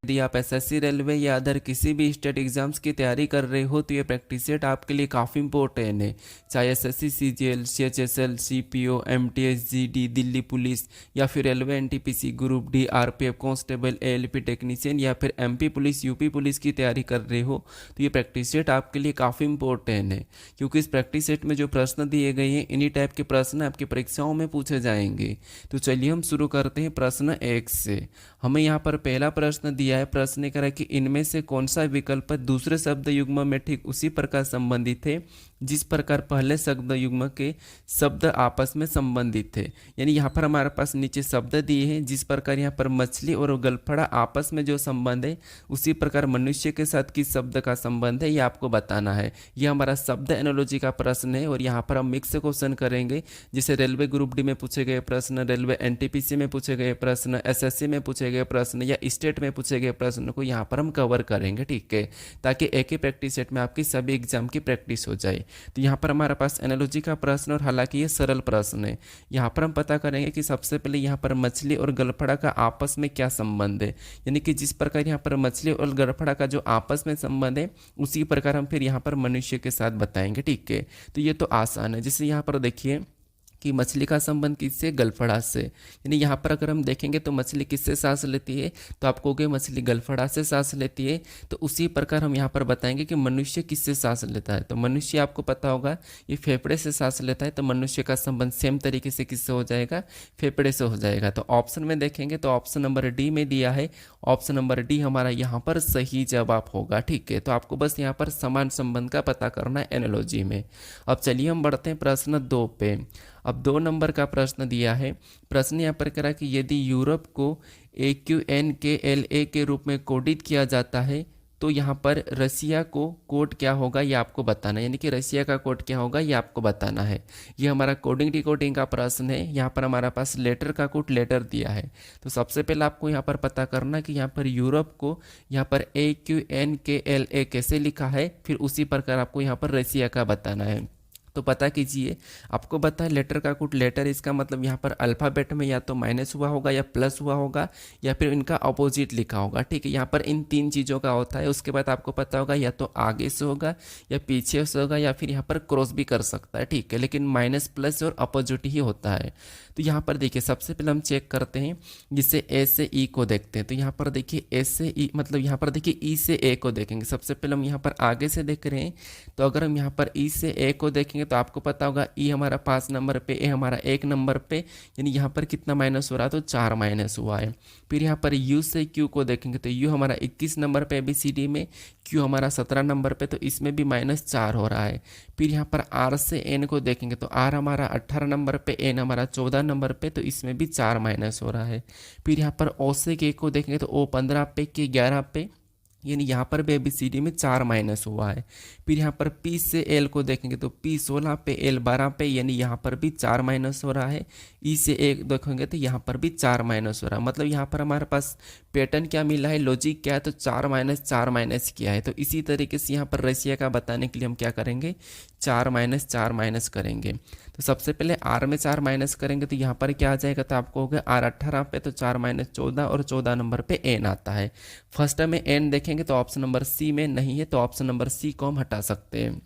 यदि आप SSC, railway या अदर किसी भी स्टेट एग्जाम्स की तैयारी कर रहे हो तो ये प्रैक्टिस सेट आपके लिए काफ़ी इंपॉर्टेंट है। चाहे SSC, CGL, CHSL, CPO, MTS, GD, Delhi police या फिर railway, NTPC, group D, RPF, constable, ALP technician या फिर एमपी पुलिस, यूपी पुलिस की तैयारी कर रहे हो तो ये प्रैक्टिस सेट आपके लिए काफ़ी इंपॉर्टेंट है, क्योंकि इस प्रैक्टिस सेट में जो प्रश्न दिए गए हैं इन्हीं टाइप के प्रश्न आपकी परीक्षाओं में पूछे जाएंगे। तो चलिए हम शुरू करते हैं प्रश्न 1 से। हमें यहाँ पर पहला प्रश्न दिया है। प्रश्न ने कहा कि इनमें से कौन सा विकल्प दूसरे शब्द युग्म में ठीक उसी प्रकार संबंधित है जिस प्रकार पहले शब्द युग्म के शब्द आपस में संबंधित थे। यानी यहाँ पर हमारे पास नीचे शब्द दिए हैं, जिस प्रकार यहाँ पर मछली और गलफड़ा आपस में जो संबंध है उसी प्रकार मनुष्य के साथ किस शब्द का संबंध है ये आपको बताना है। यह हमारा शब्द एनालॉजी का प्रश्न है और यहाँ पर हम मिक्स क्वेश्चन करेंगे, जैसे रेलवे ग्रुप डी में पूछे गए प्रश्न, रेलवे एनटीपीसी में पूछे गए प्रश्न, एसएससी में पूछे गए प्रश्न या स्टेट में पूछे गए प्रश्न को यहाँ पर हम कवर करेंगे, ठीक है, ताकि एक ही प्रैक्टिस सेट में आपकी सभी एग्जाम की प्रैक्टिस हो जाए। तो यहाँ पर हमारे पास एनालॉजी का प्रश्न और हालांकि ये सरल प्रश्न है। यहाँ पर हम पता करेंगे कि सबसे पहले यहाँ पर मछली और गलफड़ा का आपस में क्या संबंध है, यानी कि जिस प्रकार यहाँ पर मछली और गलफड़ा का जो आपस में संबंध है उसी प्रकार हम फिर यहाँ पर मनुष्य के साथ बताएंगे, ठीक है। तो ये तो आसान है। जैसे यहाँ पर देखिए कि मछली का संबंध किससे, गलफड़ा से, यानी यहाँ पर अगर हम देखेंगे तो मछली किससे सांस लेती है, तो आप कहोगे मछली गलफड़ा से सांस लेती है। तो उसी प्रकार हम यहाँ पर बताएंगे कि मनुष्य किससे सांस लेता है, तो मनुष्य आपको पता होगा ये फेफड़े से सांस लेता है, तो मनुष्य का संबंध सेम तरीके से किससे हो जाएगा, फेफड़े से हो जाएगा। तो ऑप्शन में देखेंगे तो ऑप्शन नंबर डी में दिया है, ऑप्शन नंबर डी हमारा यहाँ पर सही जवाब होगा, ठीक है। तो आपको बस यहाँ पर समान संबंध का पता करना है एनालॉजी में। अब चलिए हम बढ़ते हैं प्रश्न 2 पे। अब 2 नंबर का प्रश्न दिया है। प्रश्न यहाँ पर करा कि यदि यूरोप को AQNKLA के रूप में कोडित किया जाता है तो यहाँ पर रसिया को कोड क्या होगा ये आपको बताना है, यानी कि रसिया का कोड क्या होगा ये आपको बताना है। ये हमारा कोडिंग डिकोडिंग का प्रश्न है। यहाँ पर हमारा पास लेटर का कोड लेटर दिया है। तो सबसे पहले आपको यहाँ पर पता करना कि यहाँ पर यूरोप को यहाँ पर AQNKLA कैसे लिखा है, फिर उसी प्रकार आपको यहाँ पर रसिया का बताना है। तो पता कीजिए, आपको पता है लेटर का कोड लेटर, इसका मतलब यहाँ पर अल्फ़ाबेट में या तो माइनस हुआ होगा या प्लस हुआ होगा या फिर इनका अपोजिट लिखा होगा, ठीक है। यहाँ पर इन 3 चीज़ों का होता है। उसके बाद आपको पता होगा या तो आगे से होगा या पीछे से होगा या फिर यहाँ पर क्रॉस भी कर सकता है, ठीक है, लेकिन माइनस प्लस और अपोजिट ही होता है। तो यहाँ पर देखिए सबसे पहले हम चेक करते हैं, जिससे ए से ई को देखते हैं। तो यहाँ पर देखिए ए से ई मतलब यहाँ पर देखिए ई से ए को देखेंगे। सबसे पहले हम यहाँ पर आगे से देख रहे हैं, तो अगर हम यहाँ पर ई से ए को देखेंगे तो आपको पता होगा ई हमारा 5 नंबर पे, ए हमारा 1 नंबर पे, यानी यहाँ पर कितना माइनस हो रहा है, तो 4 माइनस हुआ है। फिर यहाँ पर यू से क्यू को देखेंगे तो यू हमारा 21 नंबर पे ABCD में, क्यू हमारा 17 नंबर पे, तो इसमें भी -4 हो रहा है। फिर यहाँ पर आर से एन को देखेंगे तो आर हमारा 18 नंबर पे, एन हमारा 14 नंबर पे, तो इसमें भी 4 माइनस हो रहा है। फिर यहाँ पर ओ से के को देखेंगे तो ओ 15 पे, के 11 पे, यानी यहाँ पर भी ABCD में 4 माइनस हुआ है। फिर यहाँ पर P से L को देखेंगे तो P 16 पे, L 12 पे, यानी यहाँ पर भी 4 माइनस हो रहा है। E से एक देखेंगे तो यहाँ पर भी 4 माइनस हो रहा है। मतलब यहाँ पर हमारे पास पैटर्न क्या मिला है, लॉजिक क्या है, तो 4 माइनस किया है। तो इसी तरीके से यहाँ पर रसिया का बताने के लिए हम क्या करेंगे, 4 माइनस करेंगे। तो सबसे पहले R में 4 माइनस करेंगे तो यहाँ पर क्या आ जाएगा, तो आपको हो गया R 18 पे, तो 4 - 14 और 14 नंबर पे N आता है। फर्स्ट में N देखेंगे तो ऑप्शन नंबर सी में नहीं है, तो ऑप्शन नंबर सी को हम हटा सकते हैं।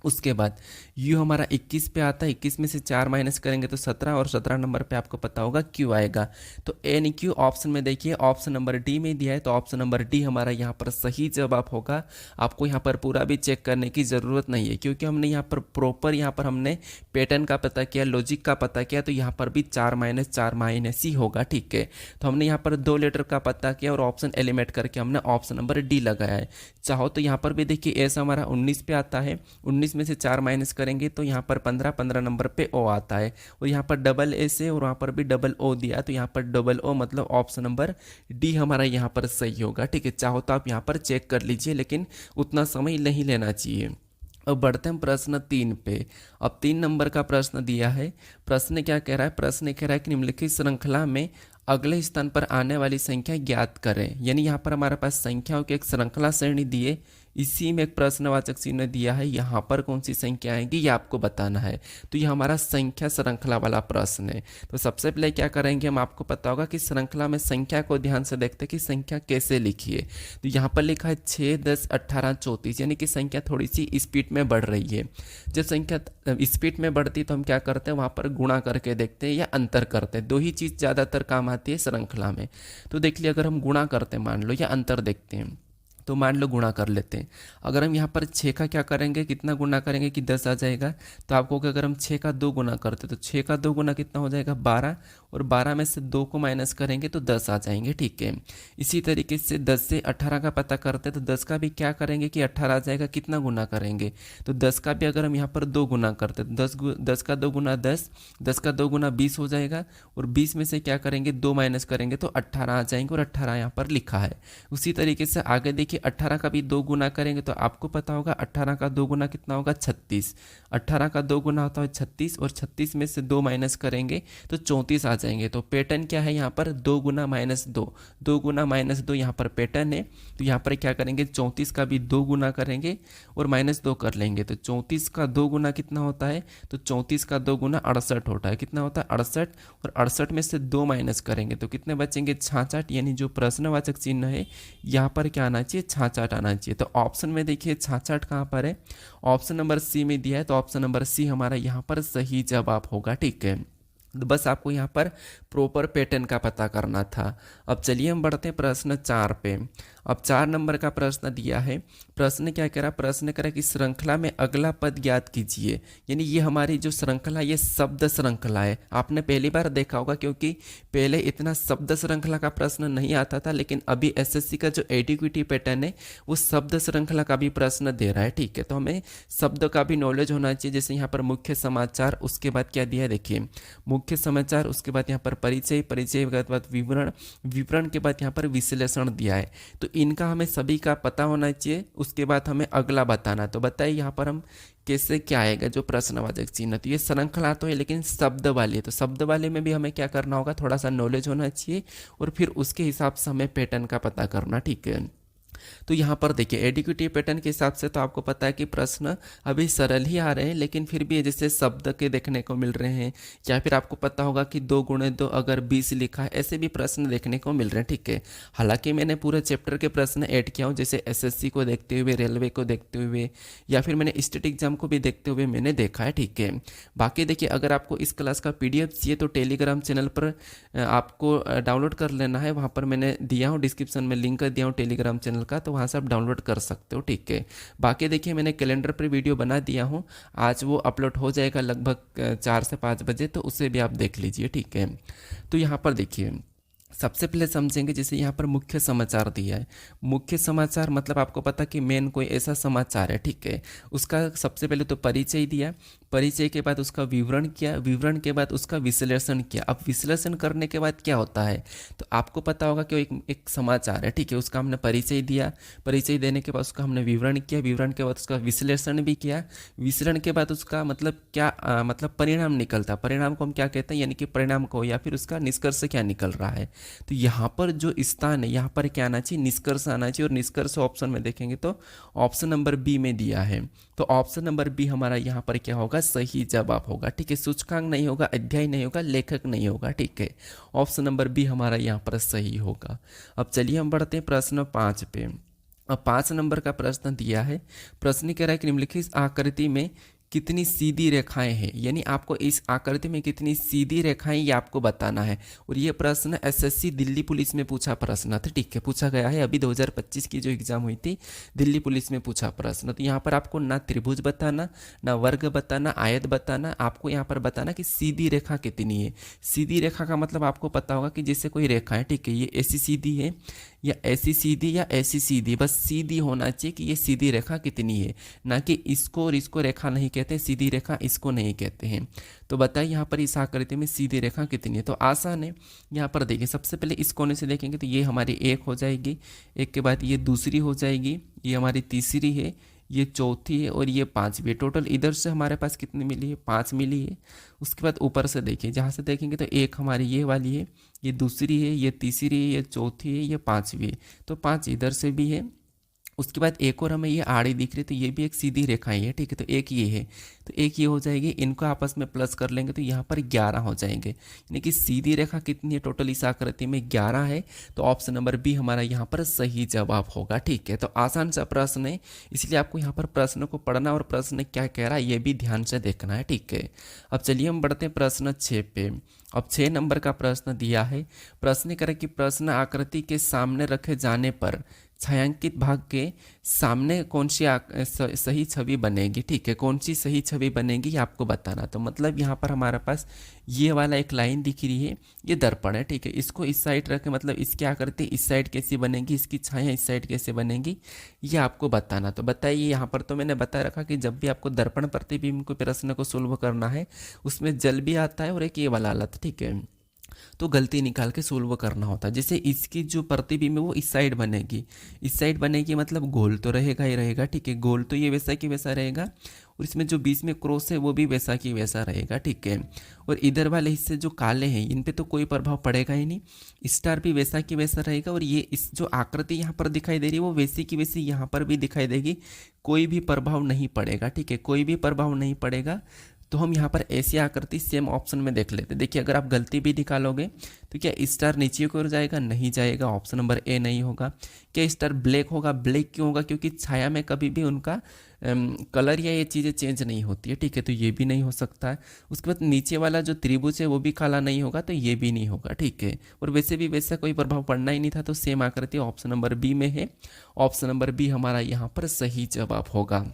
उसके बाद U हमारा 21 पे आता है, 21 में से 4 माइनस करेंगे तो 17 और 17 नंबर पे आपको पता होगा Q आएगा। तो NQ ऑप्शन में देखिए ऑप्शन नंबर डी में दिया है, तो ऑप्शन नंबर डी हमारा यहाँ पर सही जवाब होगा। आपको यहाँ पर पूरा भी चेक करने की ज़रूरत नहीं है, क्योंकि हमने यहाँ पर प्रॉपर यहाँ पर हमने पैटर्न का पता किया, लॉजिक का पता किया, तो यहाँ पर भी 4 माइनस ही होगा, ठीक है। तो हमने यहाँ पर 2 लेटर का पता किया और ऑप्शन एलिमिनेट करके हमने ऑप्शन नंबर डी लगाया है। चाहो तो यहाँ पर भी देखिए एस हमारा 19 पे आता है, 19 में से 4 माइनस करेंगे तो यहाँ पर 15 नंबर पे ओ आता है, और यहाँ पर डबल ए से और वहाँ पर भी डबल ओ दिया, तो यहाँ पर डबल ओ मतलब ऑप्शन नंबर डी हमारा यहाँ पर सही होगा, ठीक है। चाहो तो आप यहाँ पर चेक कर लीजिए, लेकिन उतना समय नहीं लेना चाहिए। अब बढ़ते हैं प्रश्न 3 पे। अब 3 नंबर का प्रश्न दिया है। प्रश्न क्या कह रहा है, प्रश्न कह रहा है कि निम्नलिखित श्रृंखला में अगले स्थान पर आने वाली संख्या ज्ञात करें। यानी यहाँ पर हमारे पास संख्याओं की एक श्रृंखला श्रेणी दी है, इसी में एक प्रश्नवाचक चिन्ह दिया है, यहाँ पर कौन सी संख्या आएगी ये आपको बताना है। तो ये हमारा संख्या श्रृंखला वाला प्रश्न है। तो सबसे पहले क्या करेंगे हम, आपको पता होगा कि श्रृंखला में संख्या को ध्यान से देखते हैं कि संख्या कैसे लिखी है। तो यहाँ पर लिखा है 6, 10, 18, 34, यानी कि संख्या थोड़ी सी स्पीड में बढ़ रही है। जब संख्या स्पीड में बढ़ती तो हम क्या करते हैं, वहाँ पर गुणा करके देखते हैं या अंतर करते हैं। दो ही चीज़ ज़्यादातर काम आती है श्रृंखला में। तो देख लिया, अगर हम गुणा करते हैं मान लो, या अंतर देखते हैं, तो मान लो गुणा कर लेते हैं। अगर हम यहाँ पर 6 का क्या करेंगे, कितना गुना करेंगे कि 10 आ जाएगा। तो आपको अगर हम 6 का 2 गुना करते तो 6 का 2 गुना कितना हो जाएगा, 12, और 12 में से 2 को माइनस करेंगे तो 10 आ जाएंगे, ठीक है। इसी तरीके से 10 से 18 का पता करते तो 10 का भी क्या करेंगे कि 18 आ जाएगा, कितना गुना करेंगे, तो 10 का भी अगर हम यहाँ पर 2 गुना करते तो 10 का 2 गुना 10, 10 का 2 गुना 20 हो जाएगा, और 20 में से क्या करेंगे, 2 माइनस करेंगे तो 18 आ जाएंगे, और 18 यहाँ पर लिखा है। उसी तरीके से आगे देखिए, 18 का भी 2 गुना करेंगे तो आपको पता होगा 18 का 2 गुना कितना होगा, 36। 18 का 2 गुना होता है 36, और 36 में से 2 माइनस करेंगे तो 34 आ जाएंगे। तो पैटर्न क्या है यहाँ पर, 2 गुना माइनस 2, 2 गुना माइनस 2 यहाँ पर पैटर्न है। तो यहाँ पर क्या करेंगे, 34 का भी 2 गुना करेंगे और माइनस 2 कर लेंगे। तो 34 का 2 गुना कितना होता है, तो 34 का 2 गुना 68 होता है। कितना होता है, 68, और 68 में से 2 माइनस करेंगे तो कितने बचेंगे, 66। यानी जो प्रश्नवाचक चिन्ह है यहाँ पर क्या आना चाहिए, 66 आना चाहिए। तो ऑप्शन में देखिए 66 कहाँ पर है, ऑप्शन नंबर सी में दिया है। तो ऑप्शन नंबर सी हमारा यहाँ पर सही जवाब होगा, ठीक है। तो बस आपको यहाँ पर प्रॉपर पैटर्न का पता करना था। अब चलिए हम बढ़ते हैं प्रश्न 4 पे। अब 4 नंबर का प्रश्न दिया है। प्रश्न क्या कह रहा, प्रश्न कह रहा कि श्रृंखला में अगला पद ज्ञात कीजिए। यानी ये हमारी जो श्रृंखला, ये शब्द श्रृंखला है। आपने पहली बार देखा होगा, क्योंकि पहले इतना शब्द श्रृंखला का प्रश्न नहीं आता था, लेकिन अभी एसएससी का जो एडीक्विटी पैटर्न है वो शब्द श्रृंखला का भी प्रश्न दे रहा है, ठीक है। तो हमें शब्द का भी नॉलेज होना चाहिए। जैसे यहाँ पर मुख्य समाचार, उसके बाद क्या दिया है देखिए, मुख्य समाचार, उसके बाद यहाँ पर परिचय, परिचय के बाद विवरण, विवरण के बाद यहाँ पर विश्लेषण दिया है। तो इनका हमें सभी का पता होना चाहिए। उसके बाद हमें अगला बताना। तो बताइए यहाँ पर हम कैसे क्या आएगा जो प्रश्नवाचक चिन्ह। तो ये श्रृंखला तो है, लेकिन शब्द वाली है। तो शब्द वाले में भी हमें क्या करना होगा, थोड़ा सा नॉलेज होना चाहिए, और फिर उसके हिसाब से हमें पैटर्न का पता करना, ठीक है। तो यहाँ पर देखिए एडीक्विटी पैटर्न के हिसाब से तो आपको पता है कि प्रश्न अभी सरल ही आ रहे हैं, लेकिन फिर भी जैसे शब्द के देखने को मिल रहे हैं, या फिर आपको पता होगा कि 2 गुणे 2 अगर 20 लिखा है, ऐसे भी प्रश्न देखने को मिल रहे हैं, ठीक है। हालांकि मैंने पूरे चैप्टर के प्रश्न ऐड किया हूँ, जैसे एसएससी को देखते हुए, रेलवे को देखते हुए, या फिर मैंने स्टेट एग्जाम को भी देखते हुए मैंने देखा है, ठीक है। बाकी देखिए, अगर आपको इस क्लास का पीडीएफ चाहिए तो टेलीग्राम चैनल पर आपको डाउनलोड कर लेना है। वहाँ पर मैंने दिया हूँ, डिस्क्रिप्शन में लिंक दिया हूँ टेलीग्राम चैनल का, तो वहाँ से आप डाउनलोड कर सकते हो, ठीक है। बाकी देखिए, मैंने कैलेंडर पर वीडियो बना दिया हूँ, आज वो अपलोड हो जाएगा लगभग 4 से 5 बजे, तो उसे भी आप देख लीजिए, ठीक है। तो यहाँ पर देखिए, सबसे पहले समझेंगे, जैसे यहाँ पर मुख्य समाचार दिया है। मुख्य समाचार मतलब आपको पता कि मेन कोई ऐसा समाचार है, ठीक है। उसका सबसे पहले तो परिचय दिया, परिचय के बाद उसका विवरण किया, विवरण के बाद उसका विश्लेषण किया। अब विश्लेषण करने के बाद क्या होता है, तो आपको पता होगा कि एक समाचार है, ठीक है। उसका हमने परिचय दिया, परिचय देने के बाद उसका हमने विवरण किया, विवरण के बाद उसका विश्लेषण भी किया, विश्लेषण के बाद उसका मतलब क्या मतलब परिणाम निकलता, परिणाम को हम क्या कहते हैं, यानी कि परिणाम को, या फिर उसका निष्कर्ष क्या निकल रहा है। तो यहाँ पर जो स्थान है, यहाँ पर क्या आना चाहिए, निष्कर्ष आना चाहिए। और निष्कर्ष ऑप्शन में देखेंगे तो ऑप्शन नंबर बी में दिया है। तो ऑप्शन नंबर बी हमारा यहाँ पर क्या होगा, सही जवाब होगा, ठीक है। सूचकांक नहीं होगा, अध्याय नहीं होगा, लेखक नहीं होगा, ठीक है। ऑप्शन नंबर बी हमारा यहाँ पर सही होगा। अब चलिए हम बढ़ते हैं प्रश्न 5 पे। अब 5 नंबर का प्रश्न दिया है। प्रश्न कह रहा है कि निम्नलिखित आकृति में कितनी सीधी रेखाएं हैं, यानी आपको इस आकृति में कितनी सीधी रेखाएं ये आपको बताना है। और ये प्रश्न एसएससी दिल्ली पुलिस में पूछा प्रश्न था, ठीक है, पूछा गया है। अभी 2025 की जो एग्जाम हुई थी दिल्ली पुलिस में पूछा प्रश्न। तो यहाँ पर आपको ना त्रिभुज बताना, ना वर्ग बताना, आयत बताना, आपको यहाँ पर बताना कि सीधी रेखा कितनी है। सीधी रेखा का मतलब आपको पता होगा कि जैसे कोई रेखा है, ठीक है, ये ऐसी सीधी है या ऐसी सीधी या ऐसी सीधी, बस सीधी होना चाहिए कि ये सीधी रेखा कितनी है, ना कि इसको और इसको रेखा नहीं कहते, सीधी रेखा इसको नहीं कहते हैं। तो बताइए यहाँ पर इस आकृति में सीधी रेखा कितनी है। तो आसान है, यहाँ पर देखिए, सबसे पहले इस कोने से देखेंगे तो ये हमारी 1 हो जाएगी, एक के बाद ये दूसरी हो जाएगी, ये हमारी तीसरी है, ये चौथी है, और ये 5वीं। टोटल इधर से हमारे पास कितनी मिली है, 5 मिली है। उसके बाद ऊपर से देखिए, जहाँ से देखेंगे तो एक हमारी ये वाली है, ये दूसरी है, ये तीसरी है, ये चौथी है, ये 5वीं। तो 5 इधर से भी है उसके बाद एक और हमें ये आड़ी दिख रही है, तो ये भी एक सीधी रेखा ही है, ठीक है। तो एक ये है, तो एक ये हो जाएगी, इनको आपस में प्लस कर लेंगे तो यहाँ पर 11 हो जाएंगे। यानी कि सीधी रेखा कितनी है टोटल इस आकृति में, 11 है। तो ऑप्शन नंबर बी हमारा यहाँ पर सही जवाब होगा, ठीक है। तो आसान सा प्रश्न है, इसलिए आपको यहाँ पर प्रश्न को पढ़ना और प्रश्न क्या कह रहा है ये भी ध्यान से देखना है, ठीक है। अब चलिए हम बढ़ते हैं प्रश्न 6 पे। अब 6 नंबर का प्रश्न दिया है, प्रश्न करें कि प्रश्न आकृति के सामने रखे जाने पर छायांकित भाग के सामने कौन सी सही छवि बनेगी, ठीक है। कौन सी सही छवि बनेगी ये आपको बताना। तो मतलब यहाँ पर हमारे पास ये वाला एक लाइन दिख रही है, ये दर्पण है, ठीक है। इसको इस साइड रखें, मतलब इसकी आकृति इस साइड कैसी बनेगी, इसकी छाया इस साइड कैसे बनेगी ये आपको बताना। तो बताइए, यहाँ पर तो मैंने बता रखा कि जब भी आपको दर्पण प्रतिबिंब को प्रश्न को सोल्व करना है उसमें जल भी आता है और एक ये वाला आता है, ठीक है। तो गलती निकाल के सोल्व करना होता है। जैसे इसकी जो प्रतिबिंब है वो इस साइड बनेगी, इस साइड बनेगी मतलब गोल तो रहेगा ही रहेगा, ठीक है। गोल तो ये वैसा की वैसा रहेगा, और इसमें जो बीच में क्रॉस है वो भी वैसा की वैसा रहेगा, ठीक है। और इधर वाले हिस्से जो काले हैं इन पे तो कोई प्रभाव पड़ेगा ही नहीं, स्टार भी वैसा की वैसा रहेगा। और ये इस जो आकृति यहाँ पर दिखाई दे रही है वो वैसी की वैसी यहाँ पर भी दिखाई देगी, कोई भी प्रभाव नहीं पड़ेगा, ठीक है। कोई भी प्रभाव नहीं पड़ेगा। तो हम यहाँ पर ऐसी आकृति सेम ऑप्शन में देख लेते हैं। देखिए, अगर आप गलती भी निकालोगे तो क्या स्टार नीचे की ओर जाएगा, नहीं जाएगा, ऑप्शन नंबर ए नहीं होगा। क्या स्टार ब्लैक होगा, ब्लैक क्यों होगा, क्योंकि छाया में कभी भी उनका कलर या ये चीज़ें चेंज नहीं होती है, ठीक है। तो ये भी नहीं हो सकता है। उसके बाद नीचे वाला जो त्रिभुज है वो भी काला नहीं होगा, तो ये भी नहीं होगा, ठीक है। और वैसे भी वैसा कोई प्रभाव पड़ना ही नहीं था, तो सेम आकृति ऑप्शन नंबर बी में है। ऑप्शन नंबर बी हमारा यहाँ पर सही जवाब होगा।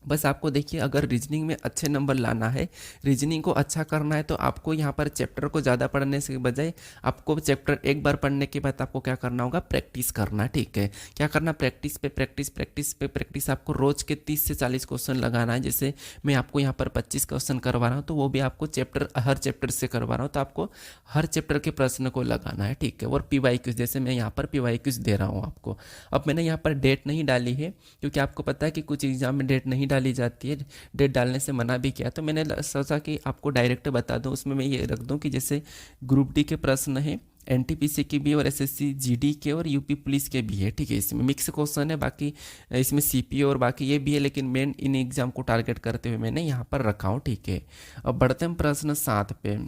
बस आपको देखिए, अगर रीजनिंग में अच्छे नंबर लाना है, रीजनिंग को अच्छा करना है, तो आपको यहाँ पर चैप्टर को ज़्यादा पढ़ने से बजाय आपको चैप्टर एक बार पढ़ने के बाद आपको क्या करना होगा, प्रैक्टिस करना, ठीक है। क्या करना, प्रैक्टिस पे प्रैक्टिस, प्रैक्टिस पे प्रैक्टिस। आपको रोज के 30 से 40 क्वेश्चन लगाना है। जैसे मैं आपको यहाँ पर 25 क्वेश्चन करवा रहा हूँ, तो वो भी आपको हर चैप्टर से करवा रहा हूँ, तो आपको हर चैप्टर के प्रश्न को लगाना है, ठीक है। और PYQ, जैसे मैं यहाँ पर PYQ दे रहा हूँ आपको। अब मैंने यहाँ पर डेट नहीं डाली है, क्योंकि आपको पता है कि कुछ एग्जाम में डेट नहीं डाली जाती है, डेट डालने से मना भी किया। तो मैंने सोचा कि आपको डायरेक्ट बता दूं, उसमें मैं ये रख दूं कि जैसे ग्रुप डी के प्रश्न है, NTPC के भी और SSC GD के और UP पुलिस के भी है, ठीक है। इसमें मिक्स क्वेश्चन है, बाकी इसमें CPO और बाकी ये भी है, लेकिन मेन इन एग्जाम को टारगेट करते हुए मैंने यहाँ पर रखा हूँ, ठीक है। अब बढ़ते हैं प्रश्न 7 पे।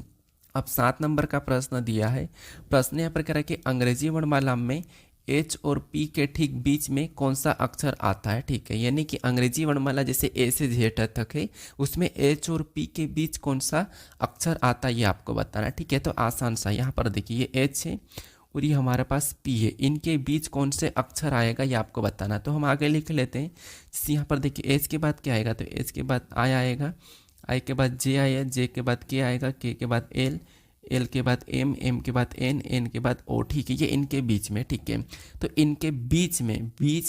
अब 7 नंबर का प्रश्न दिया है, प्रश्न यहाँ पर कह रहा है कि अंग्रेजी वर्णमाला में H और P के ठीक बीच में कौन सा अक्षर आता है, ठीक है। यानी कि अंग्रेजी वर्णमाला जैसे A से Z तक है, उसमें H और P के बीच कौन सा अक्षर आता है ये आपको बताना, ठीक है। तो आसान सा, यहाँ पर देखिए ये H है और ये हमारे पास P है, इनके बीच कौन से अक्षर आएगा ये आपको बताना। तो हम आगे लिख लेते हैं। जैसे यहाँ पर देखिए H के बाद क्या आएगा, तो H के बाद I आएगा, I के बाद J आएगा, J के बाद K आएगा, K के बाद L, एल के बाद एम, एम के बाद एन, एन के बाद ओ, ठीक है। ये इनके बीच में, ठीक है। तो इनके बीच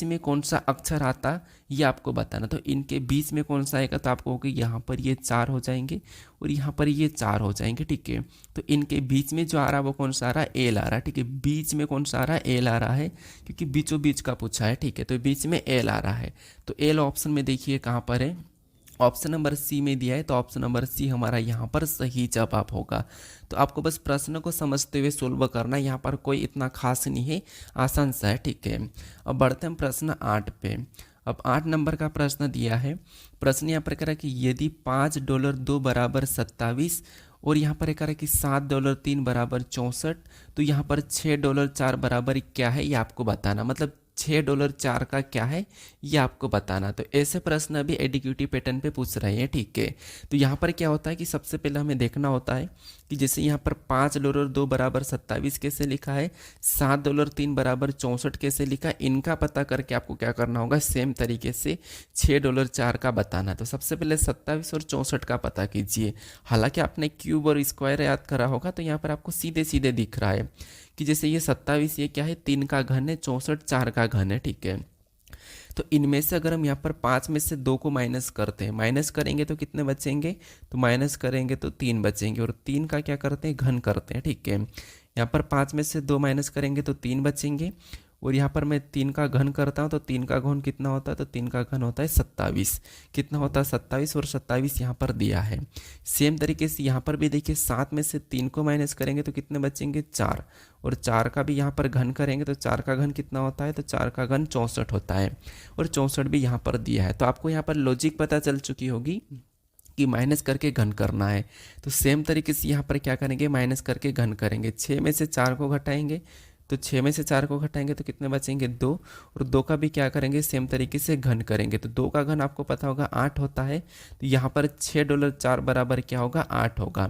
में कौन सा अक्षर आता ये आपको बताना। तो इनके बीच में कौन सा आएगा, तो आपको होगा यहाँ पर ये 4 हो जाएंगे और यहाँ पर ये 4 हो जाएंगे, ठीक है। तो इनके बीच में जो आ रहा है वो कौन सा आ रहा है, एल आ रहा है, ठीक है। बीच में कौन सा आ रहा है, एल आ रहा है, क्योंकि बीचों बीच का पूछा है, ठीक है। तो बीच में एल आ रहा है। तो एल ऑप्शन में देखिए कहाँ पर है, ऑप्शन नंबर सी में दिया है। तो ऑप्शन नंबर सी हमारा यहाँ पर सही जवाब होगा। तो आपको बस प्रश्न को समझते हुए सोल्व करना, यहाँ पर कोई इतना खास नहीं है, आसान सा है, ठीक है। अब बढ़ते हैं प्रश्न 8 पे। अब 8 नंबर का प्रश्न दिया है, प्रश्न यहाँ पर कह रहा है कि यदि $5 बराबर 27 और यहाँ पर कह रहा है कि $7 बराबर 64, तो यहाँ पर $6 बराबर क्या है ये आपको बताना। मतलब $6 का क्या है ये आपको बताना। तो ऐसे प्रश्न अभी एडिक्यूटिव पैटर्न पे पूछ रहे हैं, ठीक है। तो यहाँ पर क्या होता है कि सबसे पहले हमें देखना होता है कि जैसे यहाँ पर $5 बराबर 27 कैसे लिखा है, $7 बराबर 64 कैसे लिखा है, इनका पता करके आपको क्या करना होगा, सेम तरीके से $6 का बताना। तो सबसे पहले 27 और 64 का पता कीजिए। हालांकि आपने क्यूब और स्क्वायर याद करा होगा, तो यहाँ पर आपको सीधे सीधे दिख रहा है कि जैसे ये 27 ये क्या है, 3 का घन है, 64 4 का घन है, ठीक है। तो इनमें से अगर हम यहाँ पर 5 में से 2 को माइनस करते हैं, माइनस करेंगे तो कितने बचेंगे, तो माइनस करेंगे तो 3 बचेंगे, और 3 का क्या करते हैं, घन करते हैं, ठीक है। यहाँ पर 5 में से 2 माइनस करेंगे तो 3 बचेंगे, और यहाँ पर मैं 3 का घन करता हूँ तो 3 का घन कितना होता है, तो 3 का घन होता है 27। कितना होता है 27, और 27 यहाँ पर दिया है। सेम तरीके से यहाँ पर भी देखिए 7 में से 3 को माइनस करेंगे तो कितने बचेंगे 4, और 4 का भी यहाँ पर घन करेंगे तो 4 का घन कितना होता है, तो 4 का घन 64 होता है, और 64 भी यहाँ पर दिया है। तो आपको यहाँ पर लॉजिक पता चल चुकी होगी कि माइनस करके घन करना है। तो सेम तरीके से यहाँ पर क्या करेंगे, माइनस करके घन करेंगे। 6 में से 4 को घटाएंगे तो 6 में से 4 को घटाएंगे तो कितने बचेंगे 2, और 2 का भी क्या करेंगे, सेम तरीके से घन करेंगे। तो 2 का घन आपको पता होगा 8 होता है। तो यहाँ पर $6 बराबर क्या होगा, 8 होगा।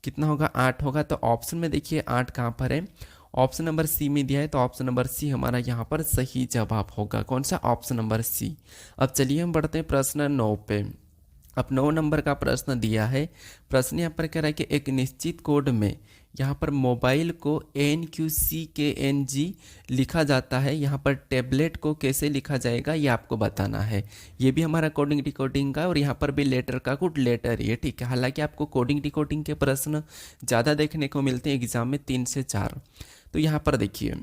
कितना होगा, 8 होगा। तो ऑप्शन में देखिए 8 कहाँ पर है, ऑप्शन नंबर सी में दिया है। तो ऑप्शन नंबर सी हमारा यहाँ पर सही जवाब होगा। कौन सा, ऑप्शन नंबर सी। अब चलिए हम बढ़ते हैं प्रश्न 9 पे। अब 9 नंबर का प्रश्न दिया है। प्रश्न यहाँ पर कह रहा है कि एक निश्चित कोड में यहाँ पर मोबाइल को NQCKNG लिखा जाता है, यहाँ पर टैबलेट को कैसे लिखा जाएगा ये आपको बताना है। ये भी हमारा कोडिंग डिकोडिंग का, और यहाँ पर भी लेटर का कुछ लेटर ये, ठीक है। हालांकि आपको कोडिंग डिकोडिंग के प्रश्न ज़्यादा देखने को मिलते हैं एग्जाम में, 3 से 4। तो यहाँ पर देखिए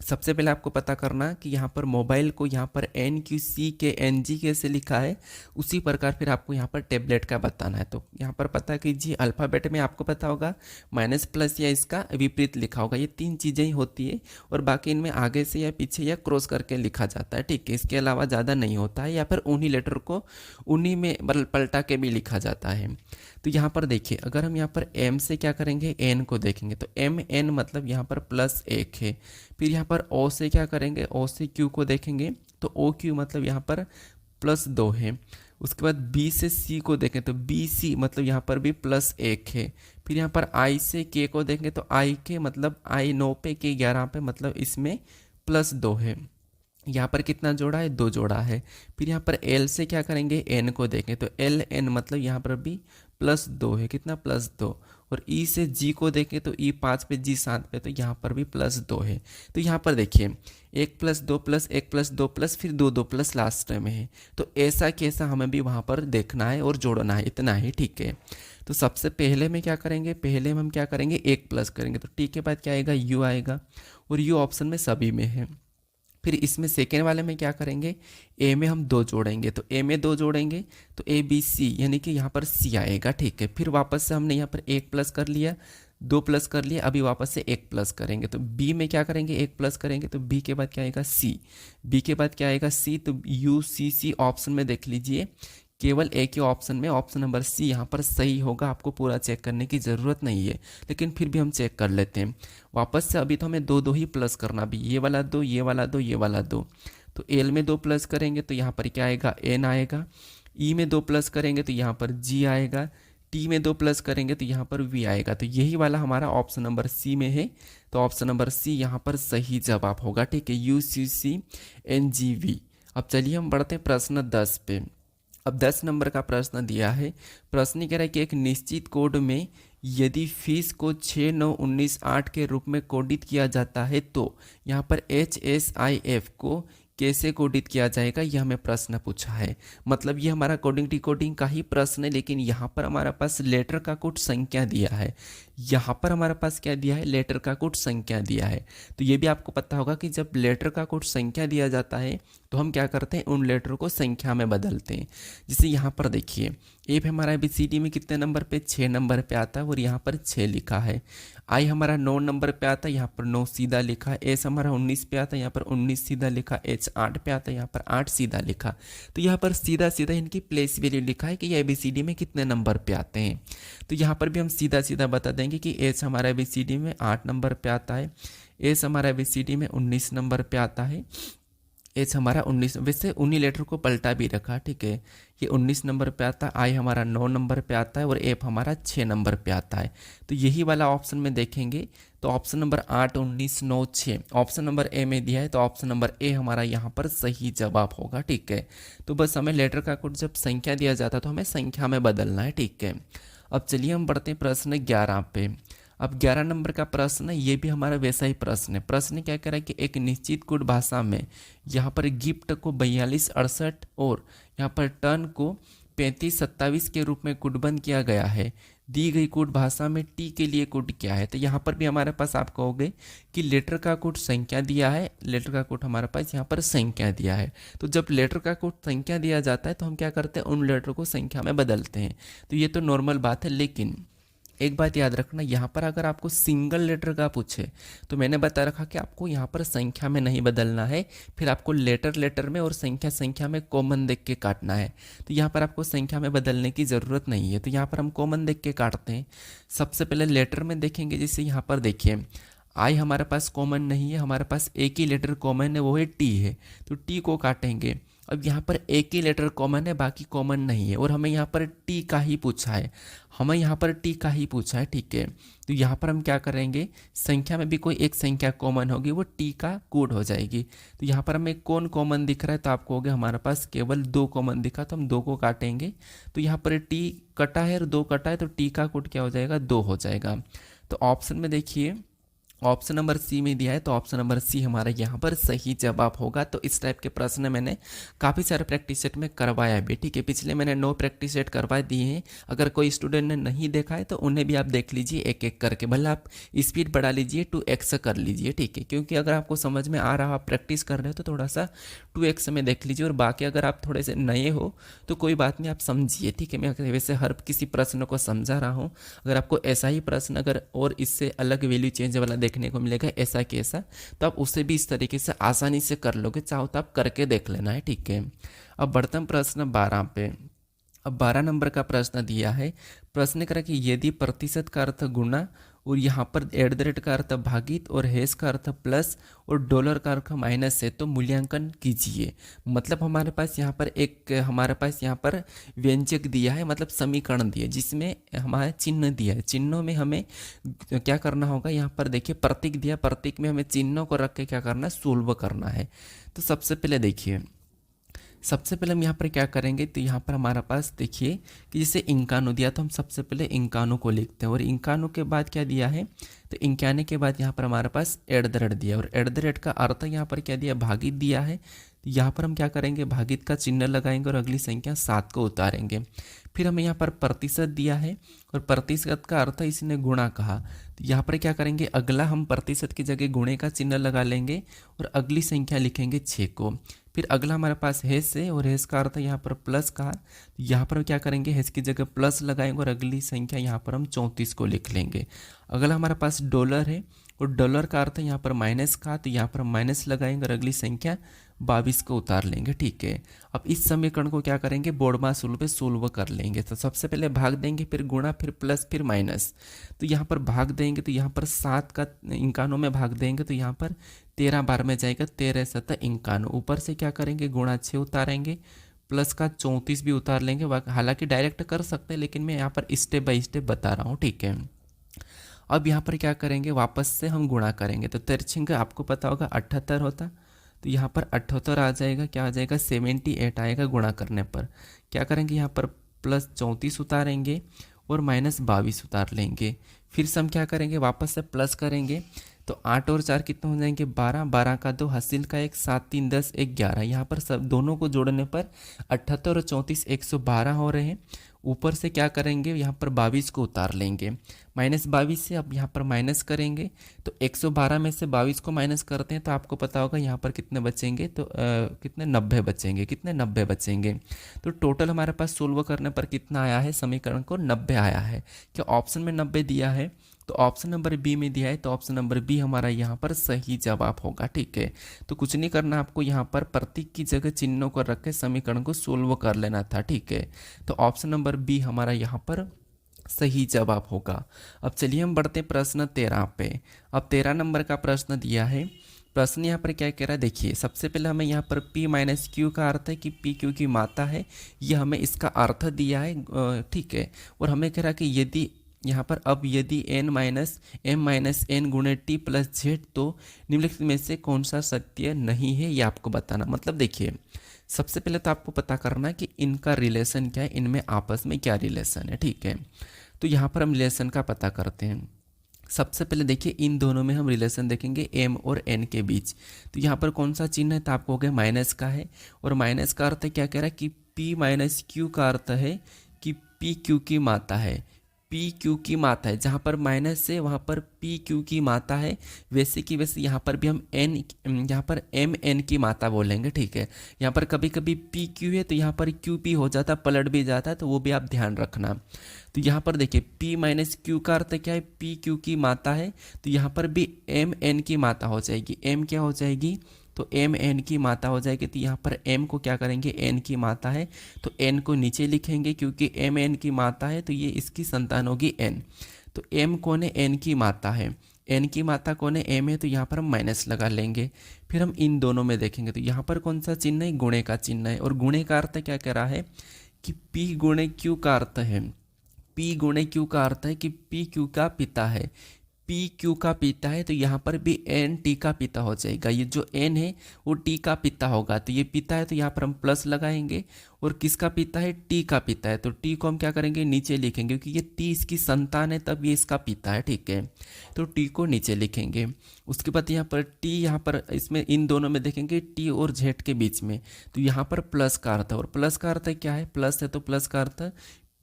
सबसे पहले आपको पता करना कि यहाँ पर मोबाइल को यहाँ पर NQCKNG कैसे लिखा है, उसी प्रकार फिर आपको यहाँ पर टैबलेट का बताना है। तो यहाँ पर पता कीजिए, अल्फ़ाबेट में आपको पता होगा माइनस प्लस या इसका विपरीत लिखा होगा, ये 3 चीज़ें ही होती है, और बाकी इनमें आगे से या पीछे या क्रॉस करके लिखा जाता है, ठीक है। इसके अलावा ज़्यादा नहीं होता है, या फिर उन्हीं लेटर को उन्हीं में पलटा के भी लिखा जाता है। तो यहाँ पर देखिए अगर हम यहाँ पर M से क्या करेंगे, N को देखेंगे तो MN मतलब यहाँ पर +1 है। फिर यहाँ पर O से क्या करेंगे, O से Q को देखेंगे तो OQ मतलब यहाँ पर +2 है। उसके बाद B से C को देखें तो BC मतलब यहाँ पर भी +1 है। फिर यहाँ पर I से K को देखेंगे तो IK मतलब I 9 पे K 11 पे मतलब इसमें +2 है। यहाँ पर कितना जोड़ा है, 2 जोड़ा है। फिर यहाँ पर L से क्या करेंगे, N को देखें तो LN मतलब यहाँ पर भी +2 है। कितना, +2। और E से G को देखें तो E 5 पे G 7 पे, तो यहाँ पर भी +2 है। तो यहाँ पर देखिए 1 + 2 + 1 + 2 + फिर 2 2 प्लस लास्ट में है। तो ऐसा कैसा हमें भी वहाँ पर देखना है और जोड़ना है, इतना ही, ठीक है। तो सबसे पहले में क्या करेंगे, पहले में हम क्या करेंगे, 1 प्लस करेंगे तो टी के बाद क्या आएगा, U आएगा, और U ऑप्शन में सभी में है। फिर इसमें सेकेंड वाले में क्या करेंगे, ए में हम 2 जोड़ेंगे, तो ए में 2 जोड़ेंगे तो ABC यानी कि यहाँ पर C आएगा, ठीक है। फिर वापस से हमने यहाँ पर 1 प्लस कर लिया, 2 प्लस कर लिया, अभी वापस से 1 प्लस करेंगे तो B में क्या करेंगे, 1 प्लस करेंगे तो B के बाद क्या आएगा, C। B के बाद क्या आएगा, C। तो UCC ऑप्शन में देख लीजिए, केवल एक ही ऑप्शन में ऑप्शन नंबर C यहाँ पर सही होगा। आपको पूरा चेक करने की ज़रूरत नहीं है, लेकिन फिर भी हम चेक कर लेते हैं वापस से। अभी तो हमें 2 2 ही प्लस करना, भी ये वाला 2, ये वाला 2, ये वाला 2। तो L में 2 प्लस करेंगे तो यहाँ पर क्या आएगा, N आएगा। E में 2 प्लस करेंगे तो यहाँ पर G आएगा। T में 2 प्लस करेंगे तो यहाँ पर V आएगा। तो यही वाला हमारा ऑप्शन नंबर C में है। तो ऑप्शन नंबर C यहाँ पर सही जवाब होगा, ठीक है, UCCNGV। अब चलिए हम बढ़ते हैं प्रश्न 10 पे। अब 10 नंबर का प्रश्न दिया है। प्रश्न कह रहा है कि एक निश्चित कोड में यदि फीस को 69198 के रूप में कोडित किया जाता है तो यहाँ पर HSIF को कैसे कोडित किया जाएगा, यह हमें प्रश्न पूछा है। मतलब ये हमारा कोडिंग डिकोडिंग का ही प्रश्न है, लेकिन यहाँ पर हमारे पास लेटर का कुछ संख्या दिया है। यहाँ पर हमारे पास क्या दिया है, लेटर का कुछ संख्या दिया है। तो ये भी आपको पता होगा कि जब लेटर का कुछ संख्या दिया जाता है तो हम क्या करते हैं, उन लेटर को संख्या में बदलते हैं। जैसे यहाँ पर देखिए ए हमारा ABCD में कितने नंबर पे, 6 नंबर पे आता है, और यहाँ पर 6 लिखा है। आई हमारा 9 नंबर पे आता है, यहाँ पर 9 सीधा लिखा है। एस हमारा 19 पे आता है, यहाँ पर 19 सीधा लिखा। एच 8 पे आता है, यहाँ पर 8 सीधा लिखा। तो यहाँ पर सीधा सीधा इनकी प्लेस वैल्यू लिखा है कि ये ABCD में कितने नंबर पे आते हैं। तो यहाँ पर भी हम सीधा सीधा बता देंगे कि एच हमारा ABCD में 8 नंबर पे आता है, एस हमारा ABCD में 19 नंबर पे आता है, एच हमारा 19, वैसे उन्हीं लेटर को पलटा भी रखा, ठीक है। ये 19 नंबर पे आता है, आई हमारा 9 नंबर पे आता है, और एफ हमारा 6 नंबर पे आता है। तो यही वाला ऑप्शन में देखेंगे तो option number 8, 19, 9, 6 option number A में दिया है, तो ऑप्शन नंबर ए हमारा यहाँ पर सही जवाब होगा, ठीक है। तो बस हमें लेटर का कोड जब संख्या दिया जाता है तो हमें संख्या में बदलना है, ठीक है। अब चलिए हम बढ़ते हैं प्रश्न 11 पे। अब 11 नंबर का प्रश्न है, ये भी हमारा वैसा ही प्रश्न है। प्रश्न क्या कह रहा है कि एक निश्चित कोड भाषा में यहाँ पर गिफ्ट को 42, 68 और यहाँ पर टर्न को 35, 27 के रूप में कोडबंद किया गया है। दी गई कोड भाषा में टी के लिए कोड क्या है। तो यहाँ पर भी हमारे पास आप कहोगे कि लेटर का कोड संख्या दिया है, लेटर का कोड हमारे पास यहाँ पर संख्या दिया है। तो जब लेटर का कोड संख्या दिया जाता है तो हम क्या करते हैं, उन लेटर को संख्या में बदलते हैं। तो ये तो नॉर्मल बात है, लेकिन एक बात याद रखना, यहाँ पर अगर आपको सिंगल लेटर का पूछे तो मैंने बता रखा कि आपको यहाँ पर संख्या में नहीं बदलना है, फिर आपको लेटर लेटर में और संख्या संख्या में कॉमन देख के काटना है। तो यहाँ पर आपको संख्या में बदलने की ज़रूरत नहीं है, तो यहाँ पर हम कॉमन देख के काटते हैं। सबसे पहले लेटर में देखेंगे, जैसे यहाँ पर देखिए आई हमारे पास कॉमन नहीं है, हमारे पास एक ही लेटर कॉमन है, वो है टी है, तो टी को काटेंगे। अब यहाँ पर एक ही लेटर कॉमन है, बाकी कॉमन नहीं है, और हमें यहाँ पर टी का ही पूछा है, हमें यहाँ पर टी का ही पूछा है, ठीक है। तो यहाँ पर हम क्या करेंगे, संख्या में भी कोई एक संख्या कॉमन होगी, वो टी का कोड हो जाएगी। तो यहाँ पर हमें कौन कॉमन दिख रहा है, तो आपको हो गया हमारे पास केवल 2 कॉमन दिखा, तो हम 2 को काटेंगे। तो यहाँ पर टी कटा है और 2 कटा है, तो टी का कोड क्या हो जाएगा, 2 हो जाएगा। तो ऑप्शन में देखिए ऑप्शन नंबर सी में दिया है, तो ऑप्शन नंबर सी हमारा यहाँ पर सही जवाब होगा। तो इस टाइप के प्रश्न मैंने काफ़ी सारे प्रैक्टिस सेट में करवाया भी, ठीक है। पिछले मैंने 9 प्रैक्टिस सेट करवा दिए हैं, अगर कोई स्टूडेंट ने नहीं देखा है तो उन्हें भी आप देख लीजिए एक एक करके, भले आप स्पीड बढ़ा लीजिए, 2x कर लीजिए, ठीक है। क्योंकि अगर आपको समझ में आ रहा हो, आप प्रैक्टिस कर रहे हो, तो थोड़ा सा 2x में देख लीजिए, और बाकी अगर आप थोड़े से नए हो तो कोई बात नहीं, आप समझिए, ठीक है। मैं वैसे हर किसी प्रश्न को समझा रहा हूँ, अगर आपको ऐसा ही प्रश्न अगर और इससे अलग वैल्यू चेंज वाला देखने को मिलेगा ऐसा कि ऐसा, तो आप उसे भी इस तरीके से आसानी से कर लोगे, चाहो तो आप करके देख लेना है, ठीक है। अब बढ़ते हैं प्रश्न 12 पे। अब 12 नंबर का प्रश्न दिया है, प्रश्न करा कि यदि प्रतिशत का अर्थ गुणा और यहाँ पर @ का अर्थ भागित और हैश का अर्थ प्लस और डॉलर का अर्थ माइनस है तो मूल्यांकन कीजिए। मतलब हमारे पास यहाँ पर व्यंजक दिया है, मतलब समीकरण दिया है, जिसमें हमारा चिन्ह दिया है। चिन्हों में हमें क्या करना होगा, यहाँ पर देखिए प्रतीक दिया, प्रतीक में हमें चिन्हों को रख के क्या करना है, सोल्व करना है। तो सबसे पहले हम यहाँ पर क्या करेंगे, तो यहाँ पर हमारा पास देखिए कि जैसे इंकानो दिया, तो हम सबसे पहले इंकानो को लिखते हैं, और इंकानो के बाद क्या दिया है, तो इंक्याने के बाद यहाँ पर हमारे पास @ दिया, और @ का अर्थ यहाँ पर क्या दिया, भागित दिया है। तो यहाँ पर हम क्या करेंगे, भागित का चिन्ह लगाएंगे और अगली संख्या 7 को उतारेंगे। फिर हमें यहाँ पर प्रतिशत दिया है, और प्रतिशत का अर्थ इसने गुणा कहा, तो यहाँ पर क्या करेंगे, अगला हम प्रतिशत की जगह गुणे का चिन्ह लगा लेंगे और अगली संख्या लिखेंगे 6 को। फिर अगला हमारे पास हैश है, और हैश का अर्थ यहाँ पर प्लस का, तो यहाँ पर क्या करेंगे, हैश की जगह प्लस लगाएंगे और अगली संख्या यहाँ पर हम 34 को लिख लेंगे। अगला हमारे पास डॉलर है, और डॉलर का अर्थ यहाँ पर माइनस का, तो यहाँ पर हम माइनस लगाएंगे और अगली संख्या 22 को उतार लेंगे, ठीक है। अब इस समीकरण को क्या करेंगे, बोर्डमास रूल पे सोल्व कर लेंगे। तो सबसे पहले भाग देंगे, फिर गुणा, फिर प्लस, फिर माइनस। तो यहाँ पर भाग देंगे, तो यहाँ पर 7 का इंकानों में भाग देंगे, तो यहाँ पर 13 बार में जाएगा, 13 × 7 51। ऊपर से क्या करेंगे, गुणा 6 उतारेंगे, प्लस का 34 भी उतार लेंगे। हालांकि डायरेक्ट कर सकते हैं, लेकिन मैं यहाँ पर स्टेप बाय स्टेप बता रहा हूँ, ठीक है। अब यहाँ पर क्या करेंगे, वापस से हम गुणा करेंगे, तो 13 आपको पता होगा 78 होता, तो यहाँ पर 78 आ जाएगा, क्या आ जाएगा, 78 आएगा गुणा करने पर। क्या करेंगे, यहाँ पर प्लस 34 उतारेंगे और माइनस 22 उतार लेंगे। फिर से हम क्या करेंगे, वापस से प्लस करेंगे, तो 8 और 4 कितने हो जाएंगे, 12, 12 का 2, हासिल का 1, 7 3 10 11। यहाँ पर सब दोनों को जोड़ने पर 78 और 34 112 हो रहे हैं। ऊपर से क्या करेंगे, यहाँ पर 22 को उतार लेंगे, -22 से अब यहाँ पर माइनस करेंगे, तो 112 में से 22 को माइनस करते हैं, तो आपको पता होगा यहाँ पर कितने बचेंगे, तो कितने 90 बचेंगे, कितने 90 बचेंगे। तो टोटल हमारे पास सोल्व करने पर कितना आया है, समीकरण को 90 आया है। क्या ऑप्शन में 90 दिया है, तो ऑप्शन नंबर बी में दिया है, तो ऑप्शन नंबर बी हमारा यहाँ पर सही जवाब होगा, ठीक है। तो कुछ नहीं करना, आपको यहाँ पर प्रतीक की जगह चिन्हों को रख के समीकरण को सोल्व कर लेना था, ठीक है। तो ऑप्शन नंबर बी हमारा यहाँ पर सही जवाब होगा। अब चलिए हम बढ़ते हैं प्रश्न 13 पे। अब 13 नंबर का प्रश्न दिया है, प्रश्न यहाँ पर क्या कह रहा है, देखिए सबसे पहले हमें यहाँ पर p - q का अर्थ है कि p q की मात्रा है, ये हमें इसका अर्थ दिया है, ठीक है। और हमें कह रहा है कि यदि यहाँ पर अब यदि n - m - n गुणे t + z, तो निम्नलिखित में से कौन सा सत्य नहीं है, ये आपको बताना। मतलब देखिए सबसे पहले तो आपको पता करना है कि इनका रिलेशन क्या है, इनमें आपस में क्या रिलेशन है, ठीक है। तो यहाँ पर हम रिलेशन का पता करते हैं। सबसे पहले देखिए इन दोनों में हम रिलेशन देखेंगे m और n के बीच। तो यहाँ पर कौन सा चिन्ह है, तो आपको हो गया माइनस का है, और माइनस का अर्थ क्या कह रहा है कि p - q का अर्थ है कि p q की मात्रा है, पी क्यू की मात्रा है, जहाँ पर माइनस है वहाँ पर पी क्यू की मात्रा है, वैसे की वैसे यहाँ पर भी हम एन, यहाँ पर एम एन की मात्रा बोलेंगे, ठीक है। यहाँ पर कभी कभी पी क्यू है तो यहाँ पर क्यू पी हो जाता, पलट भी जाता है, तो वो भी आप ध्यान रखना। तो यहाँ पर देखिए पी माइनस क्यू का अर्थ क्या है, पी क्यू की मात्रा है, तो यहाँ पर भी एम एन की मात्रा हो जाएगी। एम क्या हो जाएगी, तो एम एन की मात्रा हो जाएगी। तो यहाँ पर एम को क्या करेंगे, एन की मात्रा है तो एन को नीचे लिखेंगे, क्योंकि एम एन की मात्रा है तो ये इसकी संतान होगी एन। तो एम कौन है, एन की मात्रा है, एन की मात्रा कौन है, एम है, तो यहाँ पर हम माइनस लगा लेंगे। फिर हम इन दोनों में देखेंगे तो यहाँ पर कौन सा चिन्ह है, गुणे का चिन्ह है। और गुणे का अर्थ क्या कह रहा है कि पी गुणे क्यू का अर्थ है, पी गुणे क्यू का अर्थ है कि पी क्यू का पिता है, पी क्यू का पिता है, तो यहाँ पर भी एन टी का पिता हो जाएगा। ये जो एन है वो टी का पिता होगा, तो ये पिता है तो यहाँ पर हम प्लस लगाएंगे। और किसका पिता है, टी का पिता है, तो टी को हम क्या करेंगे, नीचे लिखेंगे, क्योंकि ये टी इसकी संतान है तब ये इसका पिता है, ठीक है। तो टी को नीचे लिखेंगे। उसके बाद यहाँ पर टी, यहाँ पर इसमें इन दोनों में देखेंगे टी और जेड के बीच में, तो यहाँ पर प्लस का अर्थ है। और प्लस का अर्थ क्या है, प्लस है तो प्लस का अर्थ